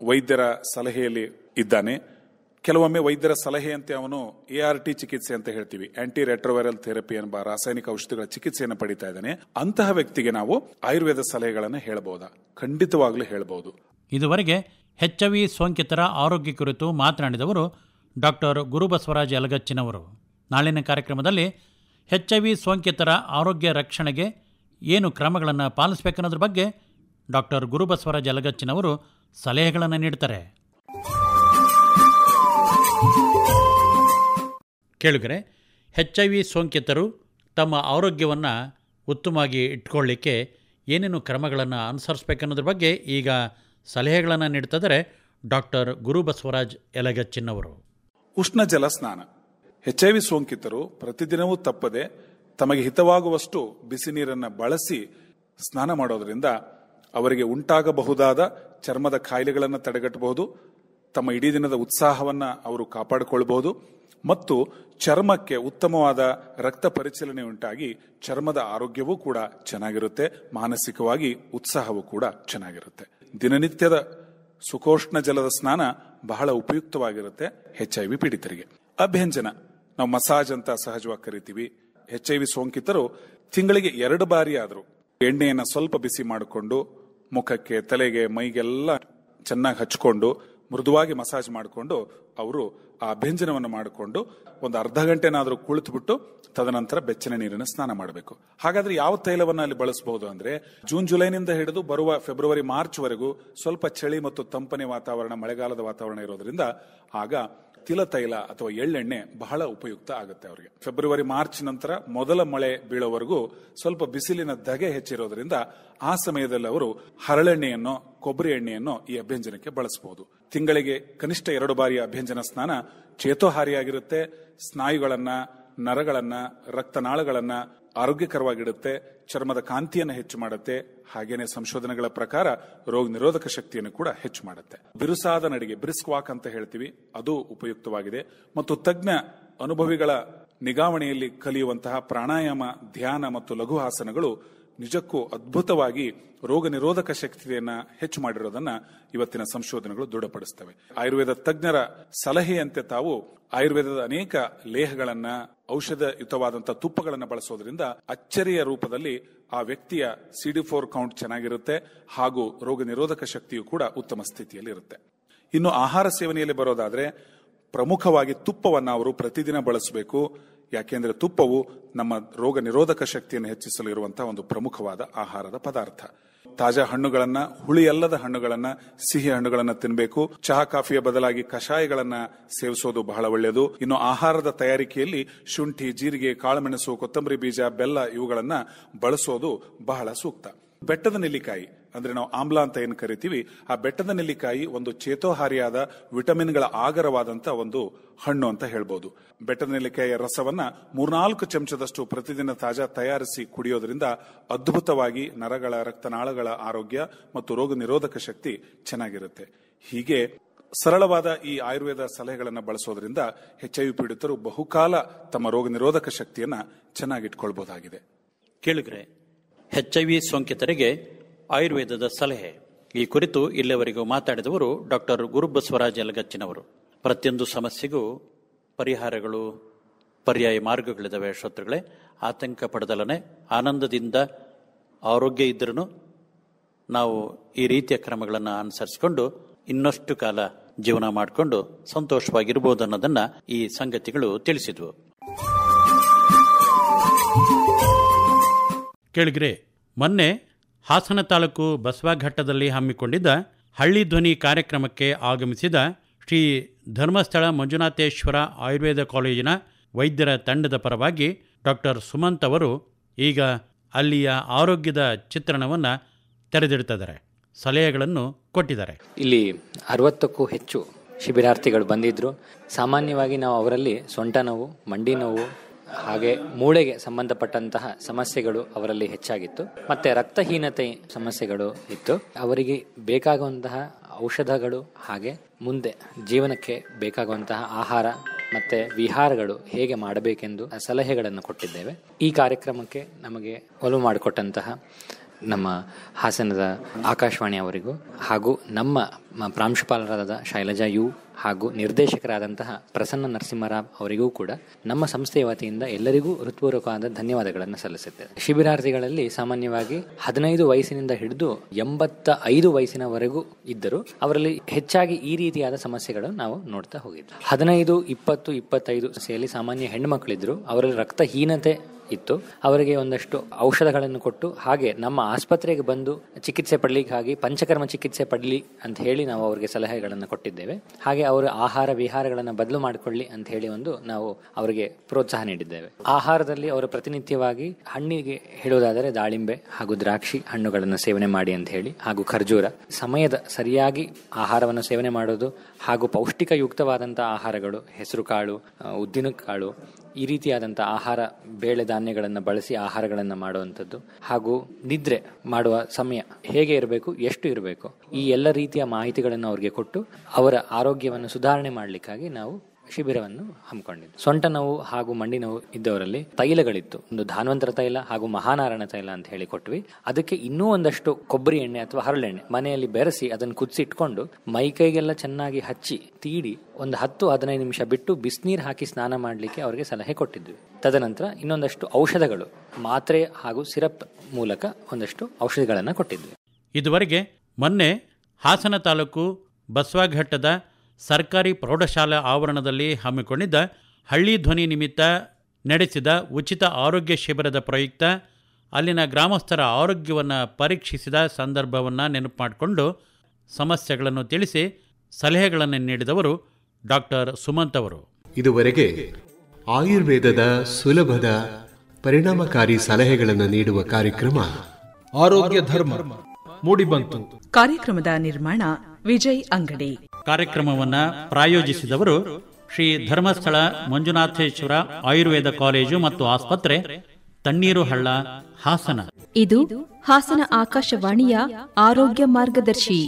ವೈದ್ಯರ ಸಲಹೆಯಲ್ಲಿ ಇದ್ದಾನೆ. ಕೆಲವೊಮ್ಮೆ ವೈದ್ಯರ ಸಲಹೆಯಂತೆ ಅವನು ART ಚಿಕಿತ್ಸೆ ಅಂತ ಹೇಳ್ತೀವಿ, ಆಂಟಿ ರೆಟ್ರೋವೈರಲ್ ಥೆರಪಿ ಎಂಬ ರಾಸಾಯನಿಕ ಔಷಧಿಗಳ ಚಿಕಿತ್ಸೆಯನ್ನು ಪಡಿತಾ ಇದ್ದಾನೆ. ಅಂತಹ ವ್ಯಕ್ತಿಗೆ ನಾವು ಆಯುರ್ವೇದ ಸಲಹೆಗಳನ್ನು ಹೇಳಬಹುದಾ? ಖಂಡಿತವಾಗ್ಲೂ ಹೇಳಬಹುದು. ಇದುವರೆಗೆ HIV ಸೋಂಕಿತರ ಆರೋಗ್ಯ ಕುರಿತು ಮಾತನಾಡಿದವರು ಡಾಕ್ಟರ್ ಗುರುಬಸವರಾಜ ಯಲಗಚ್ಚಿನವರು. ನಾಳಿನ ಕಾರ್ಯಕ್ರಮದಲ್ಲಿ HIV ಸೋಂಕಿತರ ಆರೋಗ್ಯ ರಕ್ಷಣೆಗೆ ಏನು ಕ್ರಮಗಳನ್ನು ಪಾಲಿಸಬೇಕನ್ನೋದ್ರ ಬಗ್ಗೆ ಡಾಕ್ಟರ್ ಗುರುಬಸವರಾಜ ಯಲಗಚ್ಚಿನವರು ಸಲಹೆಗಳನ್ನು ನೀಡ್ತಾರೆ. ಕೇಳುಗರೆ, HIV ಸೋಂಕಿತರು ತಮ್ಮ ಆರೋಗ್ಯವನ್ನು ಉತ್ತಮವಾಗಿ ಇಟ್ಕೊಳ್ಳಿಕ್ಕೆ ಏನೇನು ಕ್ರಮಗಳನ್ನು ಅನುಸರಿಸಬೇಕನ್ನೋದ್ರ ಬಗ್ಗೆ ಈಗ ಸಲಹೆಗಳನ್ನು ನೀಡ್ತಿದ್ದಾರೆ ಡಾಕ್ಟರ್ ಗುರುಬಸವರಾಜ್ ಯಲಗಚ್ಚಿನವರು. ಉಷ್ಣ ಜಲ ಸ್ನಾನ. HIV ಸೋಂಕಿತರು ಪ್ರತಿದಿನವೂ ತಪ್ಪದೆ ತಮಗೆ ಹಿತವಾಗುವಷ್ಟು ಬಿಸಿ ನೀರನ್ನು ಬಳಸಿ ಸ್ನಾನ ಮಾಡೋದರಿಂದ ಅವರಿಗೆ ಉಂಟಾಗಬಹುದಾದ ಚರ್ಮದ ಕಾಯಿಲೆಗಳನ್ನು ತಡೆಗಟ್ಟಬಹುದು, ತಮ್ಮ ಇಡೀ ದಿನದ ಉತ್ಸಾಹವನ್ನು ಅವರು ಕಾಪಾಡಿಕೊಳ್ಳಬಹುದು ಮತ್ತು ಚರ್ಮಕ್ಕೆ ಉತ್ತಮವಾದ ರಕ್ತ ಪರಿಚಲನೆ ಉಂಟಾಗಿ ಚರ್ಮದ ಆರೋಗ್ಯವೂ ಕೂಡ ಚೆನ್ನಾಗಿರುತ್ತೆ, ಮಾನಸಿಕವಾಗಿ ಉತ್ಸಾಹವೂ ಕೂಡ ಚೆನ್ನಾಗಿರುತ್ತೆ. ದಿನನಿತ್ಯದ ಸುಖೋಷ್ಣ ಜಲದ ಸ್ನಾನ ಬಹಳ ಉಪಯುಕ್ತವಾಗಿರುತ್ತೆ HIV ಪೀಡಿತರಿಗೆ. ಅಭ್ಯಂಜನ ನಾವು ಮಸಾಜ್ ಅಂತ ಸಹಜವಾಗಿ ಕರಿತೀವಿ. HIV ಸೋಂಕಿತರು ತಿಂಗಳಿಗೆ 2 ಬಾರಿ ಆದರೂ ಎಣ್ಣೆಯನ್ನು ಸ್ವಲ್ಪ ಬಿಸಿ ಮಾಡಿಕೊಂಡು ಮುಖಕ್ಕೆ, ತಲೆಗೆ, ಮೈಗೆಲ್ಲ ಚೆನ್ನಾಗಿ ಹಚ್ಕೊಂಡು ಮೃದುವಾಗಿ ಮಸಾಜ್ ಮಾಡಿಕೊಂಡು ಅವರು ಆ ಅಭ್ಯಂಜನವನ್ನು ಮಾಡಿಕೊಂಡು ಒಂದು ಅರ್ಧ ಗಂಟೆನಾದರೂ ಕುಳಿತುಬಿಟ್ಟು ತದನಂತರ ಬೆಚ್ಚನೆ ನೀರಿನ ಸ್ನಾನ ಮಾಡಬೇಕು. ಹಾಗಾದ್ರೆ ಯಾವ ತೈಲವನ್ನು ಅಲ್ಲಿ ಬಳಸಬಹುದು ಅಂದ್ರೆ, ಜೂನ್ ಜುಲೈನಿಂದ ಹಿಡಿದು ಬರುವ ಫೆಬ್ರವರಿ ಮಾರ್ಚ್ ವರೆಗೂ ಸ್ವಲ್ಪ ಚಳಿ ಮತ್ತು ತಂಪನೆ ವಾತಾವರಣ, ಮಳೆಗಾಲದ ವಾತಾವರಣ ಇರೋದ್ರಿಂದ ಆಗ ತಿಲ ತೈಲ ಅಥವಾ ಎಳ್ಳೆಣ್ಣೆ ಬಹಳ ಉಪಯುಕ್ತ ಆಗುತ್ತೆ ಅವರಿಗೆ. ಫೆಬ್ರವರಿ ಮಾರ್ಚ್ ನಂತರ ಮೊದಲ ಮಳೆ ಬೀಳೋವರೆಗೂ ಸ್ವಲ್ಪ ಬಿಸಿಲಿನ ಧಗೆ ಹೆಚ್ಚಿರೋದ್ರಿಂದ ಆ ಸಮಯದಲ್ಲಿ ಅವರು ಹರಳೆಣ್ಣೆಯನ್ನು, ಕೊಬ್ಬರಿ ಎಣ್ಣೆಯನ್ನು ಈ ಅಭ್ಯಂಜನಕ್ಕೆ ಬಳಸಬಹುದು. ತಿಂಗಳಿಗೆ ಕನಿಷ್ಠ 2 ಬಾರಿಯ ಅಭ್ಯಂಜನ ಸ್ನಾನ ಚೇತೋಹಾರಿಯಾಗಿರುತ್ತೆ. ಸ್ನಾಯುಗಳನ್ನ, ನರಗಳನ್ನ, ರಕ್ತನಾಳಗಳನ್ನ ಆರೋಗ್ಯಕರವಾಗಿಡುತ್ತೆ. ಚರ್ಮದ ಕಾಂತಿಯನ್ನು ಹೆಚ್ಚು ಮಾಡುತ್ತೆ. ಹಾಗೇನೆ ಸಂಶೋಧನೆಗಳ ಪ್ರಕಾರ ರೋಗ ನಿರೋಧಕ ಶಕ್ತಿಯನ್ನು ಕೂಡ ಹೆಚ್ಚು ಮಾಡುತ್ತೆ. ಬಿರುಸಾದ ನಡಿಗೆ, ಬ್ರಿಸ್ಕ್ ವಾಕ್ ಅಂತ ಹೇಳ್ತೀವಿ, ಅದು ಉಪಯುಕ್ತವಾಗಿದೆ. ಮತ್ತು ತಜ್ಞ ಅನುಭವಿಗಳ ನಿಗಾವಣೆಯಲ್ಲಿ ಕಲಿಯುವಂತಹ ಪ್ರಾಣಾಯಾಮ, ಧ್ಯಾನ ಮತ್ತು ಲಘು ಆಸನಗಳು ನಿಜಕ್ಕೂ ಅದ್ಭುತವಾಗಿ ರೋಗ ನಿರೋಧಕ ಶಕ್ತಿಯನ್ನ ಹೆಚ್ಚು ಮಾಡಿರೋದನ್ನ ಇವತ್ತಿನ ಸಂಶೋಧನೆಗಳು ದೃಢಪಡಿಸ್ತವೆ. ಆಯುರ್ವೇದ ತಜ್ಞರ ಸಲಹೆಯಂತೆ ತಾವು ಆಯುರ್ವೇದದ ಅನೇಕ ಲೇಹಗಳನ್ನ, ಔಷಧಯುತವಾದಂತಹ ತುಪ್ಪಗಳನ್ನು ಬಳಸೋದ್ರಿಂದ ಅಚ್ಚರಿಯ ರೂಪದಲ್ಲಿ ಆ ವ್ಯಕ್ತಿಯ CD4 ಕೌಂಟ್ ಚೆನ್ನಾಗಿರುತ್ತೆ ಹಾಗೂ ರೋಗ ನಿರೋಧಕ ಶಕ್ತಿಯು ಕೂಡ ಉತ್ತಮ ಸ್ಥಿತಿಯಲ್ಲಿ ಇರುತ್ತೆ. ಇನ್ನು ಆಹಾರ ಸೇವನೆಯಲ್ಲಿ ಬರೋದಾದ್ರೆ ಪ್ರಮುಖವಾಗಿ ತುಪ್ಪವನ್ನು ಅವರು ಪ್ರತಿದಿನ ಬಳಸಬೇಕು. ಯಾಕೆಂದ್ರೆ ತುಪ್ಪವು ನಮ್ಮ ರೋಗ ನಿರೋಧಕ ಶಕ್ತಿಯನ್ನು ಹೆಚ್ಚಿಸಲು ಇರುವಂತಹ ಒಂದು ಪ್ರಮುಖವಾದ ಆಹಾರದ ಪದಾರ್ಥ. ತಾಜಾ ಹಣ್ಣುಗಳನ್ನ, ಹುಳಿಯಲ್ಲದ ಹಣ್ಣುಗಳನ್ನ, ಸಿಹಿ ಹಣ್ಣುಗಳನ್ನ ತಿನ್ನಬೇಕು. ಚಹಾ ಕಾಫಿಯ ಬದಲಾಗಿ ಕಷಾಯಗಳನ್ನ ಸೇವಿಸೋದು ಬಹಳ ಒಳ್ಳೆಯದು. ಇನ್ನು ಆಹಾರದ ತಯಾರಿಕೆಯಲ್ಲಿ ಶುಂಠಿ, ಜೀರಿಗೆ, ಕಾಳುಮೆಣಸು, ಕೊತ್ತಂಬರಿ ಬೀಜ, ಬೆಲ್ಲ ಇವುಗಳನ್ನ ಬಳಸೋದು ಬಹಳ ಸೂಕ್ತ. ಬೆಟ್ಟದ ನೆಲ್ಲಿಕಾಯಿ ಅಂದ್ರೆ ನಾವು ಆಮ್ಲ ಅಂತ ಏನು ಕರಿತೀವಿ, ಆ ಬೆಟ್ಟದ ನೆಲ್ಲಿಕಾಯಿ ಒಂದು ಚೇತೋಹಾರಿಯಾದ ವಿಟಮಿನ್ಗಳ ಆಗರವಾದಂತ ಒಂದು ಹಣ್ಣು ಅಂತ ಹೇಳ್ಬೋದು. ಬೆಟ್ಟದ ನೆಲ್ಲಿಕಾಯಿಯ ರಸವನ್ನ 3-4 ಚಮಚದಷ್ಟು ಪ್ರತಿದಿನ ತಾಜಾ ತಯಾರಿಸಿ ಕುಡಿಯೋದ್ರಿಂದ ಅದ್ಭುತವಾಗಿ ನರಗಳ, ರಕ್ತನಾಳಗಳ ಆರೋಗ್ಯ ಮತ್ತು ರೋಗ ನಿರೋಧಕ ಶಕ್ತಿ ಚೆನ್ನಾಗಿರುತ್ತೆ. ಹೀಗೆ ಸರಳವಾದ ಈ ಆಯುರ್ವೇದ ಸಲಹೆಗಳನ್ನು ಬಳಸೋದ್ರಿಂದ HIV ಪೀಡಿತರು ಬಹುಕಾಲ ತಮ್ಮ ರೋಗ ನಿರೋಧಕ ಶಕ್ತಿಯನ್ನ ಚೆನ್ನಾಗಿಟ್ಕೊಳ್ಬಹುದಾಗಿದೆ. ಕೇಳಿದ್ರೆ HIV ಸೋಂಕಿತರಿಗೆ ಆಯುರ್ವೇದದ ಸಲಹೆ ಈ ಕುರಿತು ಇಲ್ಲಿವರೆಗೂ ಮಾತಾಡಿದವರು ಡಾಕ್ಟರ್ ಗುರುಬಸವರಾಜ ಯಲಗಚ್ಚಿನವರು. ಪ್ರತಿಯೊಂದು ಸಮಸ್ಯೆಗೂ ಪರಿಹಾರಗಳು, ಪರ್ಯಾಯ ಮಾರ್ಗಗಳಿದ್ದಾವೆ. ಶ್ರೋತೃಗಳೇ, ಆತಂಕ ಪಡೆದಲನೆ ಆನಂದದಿಂದ ಆರೋಗ್ಯ ಇದ್ರೂ ನಾವು ಈ ರೀತಿಯ ಕ್ರಮಗಳನ್ನು ಅನುಸರಿಸಿಕೊಂಡು ಇನ್ನಷ್ಟು ಕಾಲ ಜೀವನ ಮಾಡಿಕೊಂಡು ಸಂತೋಷವಾಗಿರ್ಬೋದು ಅನ್ನೋದನ್ನ ಈ ಸಂಗತಿಗಳು ತಿಳಿಸಿದ್ವು. ಕೇಳಿಗ್ರೆ, ಮೊನ್ನೆ ಹಾಸನ ತಾಲೂಕು ಬಸವಘಟ್ಟದಲ್ಲಿ ಹಮ್ಮಿಕೊಂಡಿದ್ದ ಹಳ್ಳಿ ಧ್ವನಿ ಕಾರ್ಯಕ್ರಮಕ್ಕೆ ಆಗಮಿಸಿದ ಶ್ರೀ ಧರ್ಮಸ್ಥಳ ಮಂಜುನಾಥೇಶ್ವರ ಆಯುರ್ವೇದ ಕಾಲೇಜಿನ ವೈದ್ಯರ ತಂಡದ ಪರವಾಗಿ ಡಾಕ್ಟರ್ ಸುಮಂತ್ ಅವರು ಈಗ ಅಲ್ಲಿಯ ಆರೋಗ್ಯದ ಚಿತ್ರಣವನ್ನು ತೆರೆದಿಡ್ತಿದ್ದಾರೆ, ಸಲಹೆಗಳನ್ನು ಕೊಟ್ಟಿದ್ದಾರೆ. ಇಲ್ಲಿ 60ಕ್ಕೂ ಹೆಚ್ಚು ಶಿಬಿರಾರ್ಥಿಗಳು ಬಂದಿದ್ದರು. ಸಾಮಾನ್ಯವಾಗಿ ನಾವು ಅವರಲ್ಲಿ ಸೊಂಟ ನೋವು, ಮಂಡಿ ನೋವು, ಹಾಗೆ ಮೂಳೆಗೆ ಸಂಬಂಧಪಟ್ಟಂತಹ ಸಮಸ್ಯೆಗಳು ಅವರಲ್ಲಿ ಹೆಚ್ಚಾಗಿತ್ತು. ಮತ್ತೆ ರಕ್ತಹೀನತೆ ಸಮಸ್ಯೆಗಳು ಇತ್ತು. ಅವರಿಗೆ ಬೇಕಾಗುವಂತಹ ಔಷಧಗಳು ಹಾಗೆ ಮುಂದೆ ಜೀವನಕ್ಕೆ ಬೇಕಾಗುವಂತಹ ಆಹಾರ ಮತ್ತೆ ವಿಹಾರಗಳು ಹೇಗೆ ಮಾಡಬೇಕೆಂದು ಸಲಹೆಗಳನ್ನು ಕೊಟ್ಟಿದ್ದೇವೆ. ಈ ಕಾರ್ಯಕ್ರಮಕ್ಕೆ ನಮಗೆ ಒಲವು ಮಾಡಿಕೊಟ್ಟಂತಹ ನಮ್ಮ ಹಾಸನದ ಆಕಾಶವಾಣಿ ಅವರಿಗೂ ಹಾಗೂ ನಮ್ಮ ಪ್ರಾಂಶುಪಾಲರಾದ ಶೈಲಜಾ ಯು ಹಾಗೂ ನಿರ್ದೇಶಕರಾದಂತಹ ಪ್ರಸನ್ನ ನರಸಿಂಹರಾವ್ ಅವರಿಗೂ ಕೂಡ ನಮ್ಮ ಸಂಸ್ಥೆಯ ವತಿಯಿಂದ ಎಲ್ಲರಿಗೂ ಹೃತ್ಪೂರ್ವಕವಾದ ಧನ್ಯವಾದಗಳನ್ನು ಸಲ್ಲಿಸುತ್ತೇವೆ. ಶಿಬಿರಾರ್ಥಿಗಳಲ್ಲಿ ಸಾಮಾನ್ಯವಾಗಿ 15 ವಯಸ್ಸಿನಿಂದ ಹಿಡಿದು 85 ವಯಸ್ಸಿನವರೆಗೂ ಇದ್ದರು. ಅವರಲ್ಲಿ ಹೆಚ್ಚಾಗಿ ಈ ರೀತಿಯಾದ ಸಮಸ್ಯೆಗಳು ನಾವು ನೋಡ್ತಾ ಹೋಗಿದ್ವಿ. 15, 20, 25 ಸೇರಿ ಸಾಮಾನ್ಯ ಹೆಣ್ಣು ಮಕ್ಕಳಿದ್ರು. ಅವರಲ್ಲಿ ರಕ್ತಹೀನತೆ ಇತ್ತು. ಅವರಿಗೆ ಒಂದಷ್ಟು ಔಷಧಗಳನ್ನು ಕೊಟ್ಟು ಹಾಗೆ ನಮ್ಮ ಆಸ್ಪತ್ರೆಗೆ ಬಂದು ಚಿಕಿತ್ಸೆ ಪಡಲಿಕ್ಕಾಗಿ ಪಂಚಕರ್ಮ ಚಿಕಿತ್ಸೆ ಪಡಲಿ ಅಂತ ಹೇಳಿ ನಾವು ಅವರಿಗೆ ಸಲಹೆಗಳನ್ನು ಕೊಟ್ಟಿದ್ದೇವೆ. ಹಾಗೆ ಅವರ ಆಹಾರ ವಿಹಾರಗಳನ್ನು ಬದಲು ಮಾಡಿಕೊಳ್ಳಿ ಅಂತ ಹೇಳಿ ನಾವು ಅವರಿಗೆ ಪ್ರೋತ್ಸಾಹ ನೀಡಿದ್ದೇವೆ. ಆಹಾರದಲ್ಲಿ ಅವರು ಪ್ರತಿನಿತ್ಯವಾಗಿ ಹಣ್ಣಿಗೆ ಹೇಳುವುದಾದರೆ ದಾಳಿಂಬೆ ಹಾಗೂ ದ್ರಾಕ್ಷಿ ಹಣ್ಣುಗಳನ್ನು ಸೇವನೆ ಮಾಡಿ ಅಂತ ಹೇಳಿ, ಹಾಗೂ ಖರ್ಜೂರ, ಸಮಯದ ಸರಿಯಾಗಿ ಆಹಾರವನ್ನು ಸೇವನೆ ಮಾಡೋದು ಹಾಗೂ ಪೌಷ್ಟಿಕಯುಕ್ತವಾದಂತಹ ಆಹಾರಗಳು, ಹೆಸರು ಕಾಳು, ಉದ್ದಿನ ಕಾಳು, ಈ ರೀತಿಯಾದಂಥ ಆಹಾರ, ಬೇಳೆ ಧಾನ್ಯಗಳನ್ನು ಬಳಸಿ ಆಹಾರಗಳನ್ನು ಮಾಡುವಂಥದ್ದು, ಹಾಗೂ ನಿದ್ರೆ ಮಾಡುವ ಸಮಯ ಹೇಗೆ ಇರಬೇಕು, ಎಷ್ಟು ಇರಬೇಕು, ಈ ಎಲ್ಲ ರೀತಿಯ ಮಾಹಿತಿಗಳನ್ನು ಅವರಿಗೆ ಕೊಟ್ಟು ಅವರ ಆರೋಗ್ಯವನ್ನು ಸುಧಾರಣೆ ಮಾಡಲಿಕ್ಕಾಗಿ ನಾವು ಶಿಬಿರವನ್ನು ಹಮ್ಮಿಕೊಂಡಿದ್ದು. ಸೊಂಟ ನೋವು ಹಾಗೂ ಮಂಡಿ ನೋವು ಇದ್ದವರಲ್ಲಿ ತೈಲಗಳಿತ್ತು. ಒಂದು ಧಾನ್ವಂತರ ತೈಲ ಹಾಗೂ ಮಹಾನಾರಾಯಣ ತೈಲ ಅಂತ ಹೇಳಿ ಕೊಟ್ವಿ. ಅದಕ್ಕೆ ಇನ್ನೂ ಒಂದಷ್ಟು ಕೊಬ್ಬರಿ ಎಣ್ಣೆ ಅಥವಾ ಹರಳೆಣ್ಣೆ ಮನೆಯಲ್ಲಿ ಬೆರೆಸಿ ಅದನ್ನು ಕುದಿಸಿಟ್ಕೊಂಡು ಮೈಕೈಗೆಲ್ಲ ಚೆನ್ನಾಗಿ ಹಚ್ಚಿ ತೀಡಿ ಒಂದು 10-15 ನಿಮಿಷ ಬಿಟ್ಟು ಬಿಸಿನೀರು ಹಾಕಿ ಸ್ನಾನ ಮಾಡಲಿಕ್ಕೆ ಅವರಿಗೆ ಸಲಹೆ ಕೊಟ್ಟಿದ್ವಿ. ತದನಂತರ ಇನ್ನೊಂದಷ್ಟು ಔಷಧಗಳು, ಮಾತ್ರೆ ಹಾಗೂ ಸಿರಪ್ ಮೂಲಕ ಒಂದಷ್ಟು ಔಷಧಿಗಳನ್ನು ಕೊಟ್ಟಿದ್ವಿ. ಇದುವರೆಗೆ ಮೊನ್ನೆ ಹಾಸನ ತಾಲೂಕು ಬಸವಘಟ್ಟದ ಸರ್ಕಾರಿ ಪ್ರೌಢಶಾಲಾ ಆವರಣದಲ್ಲಿ ಹಮ್ಮಿಕೊಂಡಿದ್ದ ಹಳ್ಳಿ ಧ್ವನಿ ನಿಮಿತ್ತ ನಡೆಸಿದ ಉಚಿತ ಆರೋಗ್ಯ ಶಿಬಿರದ ಪ್ರಯುಕ್ತ ಅಲ್ಲಿನ ಗ್ರಾಮಸ್ಥರ ಆರೋಗ್ಯವನ್ನು ಪರೀಕ್ಷಿಸಿದ ಸಂದರ್ಭವನ್ನು ನೆನಪು ಮಾಡಿಕೊಂಡು ಸಮಸ್ಯೆಗಳನ್ನು ತಿಳಿಸಿ ಸಲಹೆಗಳನ್ನು ನೀಡಿದವರು ಡಾಕ್ಟರ್ ಸುಮಂತ್ ಅವರು. ಇದುವರೆಗೆ ಆಯುರ್ವೇದದ ಸುಲಭದ ಪರಿಣಾಮಕಾರಿ ಸಲಹೆಗಳನ್ನು ನೀಡುವ ಕಾರ್ಯಕ್ರಮ ಆರೋಗ್ಯ ಧರ್ಮ ಮೂಡಿಬಂತು. ಕಾರ್ಯಕ್ರಮದ ನಿರ್ಮಾಣ ವಿಜಯ್ ಅಂಗಡಿ. ಕಾರ್ಯಕ್ರಮವನ್ನು ಪ್ರಾಯೋಜಿಸಿದವರು ಶ್ರೀ ಧರ್ಮಸ್ಥಳ ಮಂಜುನಾಥೇಶ್ವರ ಆಯುರ್ವೇದ ಕಾಲೇಜು ಮತ್ತು ಆಸ್ಪತ್ರೆ, ತಣ್ಣೀರು ಹಳ್ಳ, ಹಾಸನ. ಇದು ಹಾಸನ ಆಕಾಶವಾಣಿಯ ಆರೋಗ್ಯ ಮಾರ್ಗದರ್ಶಿ.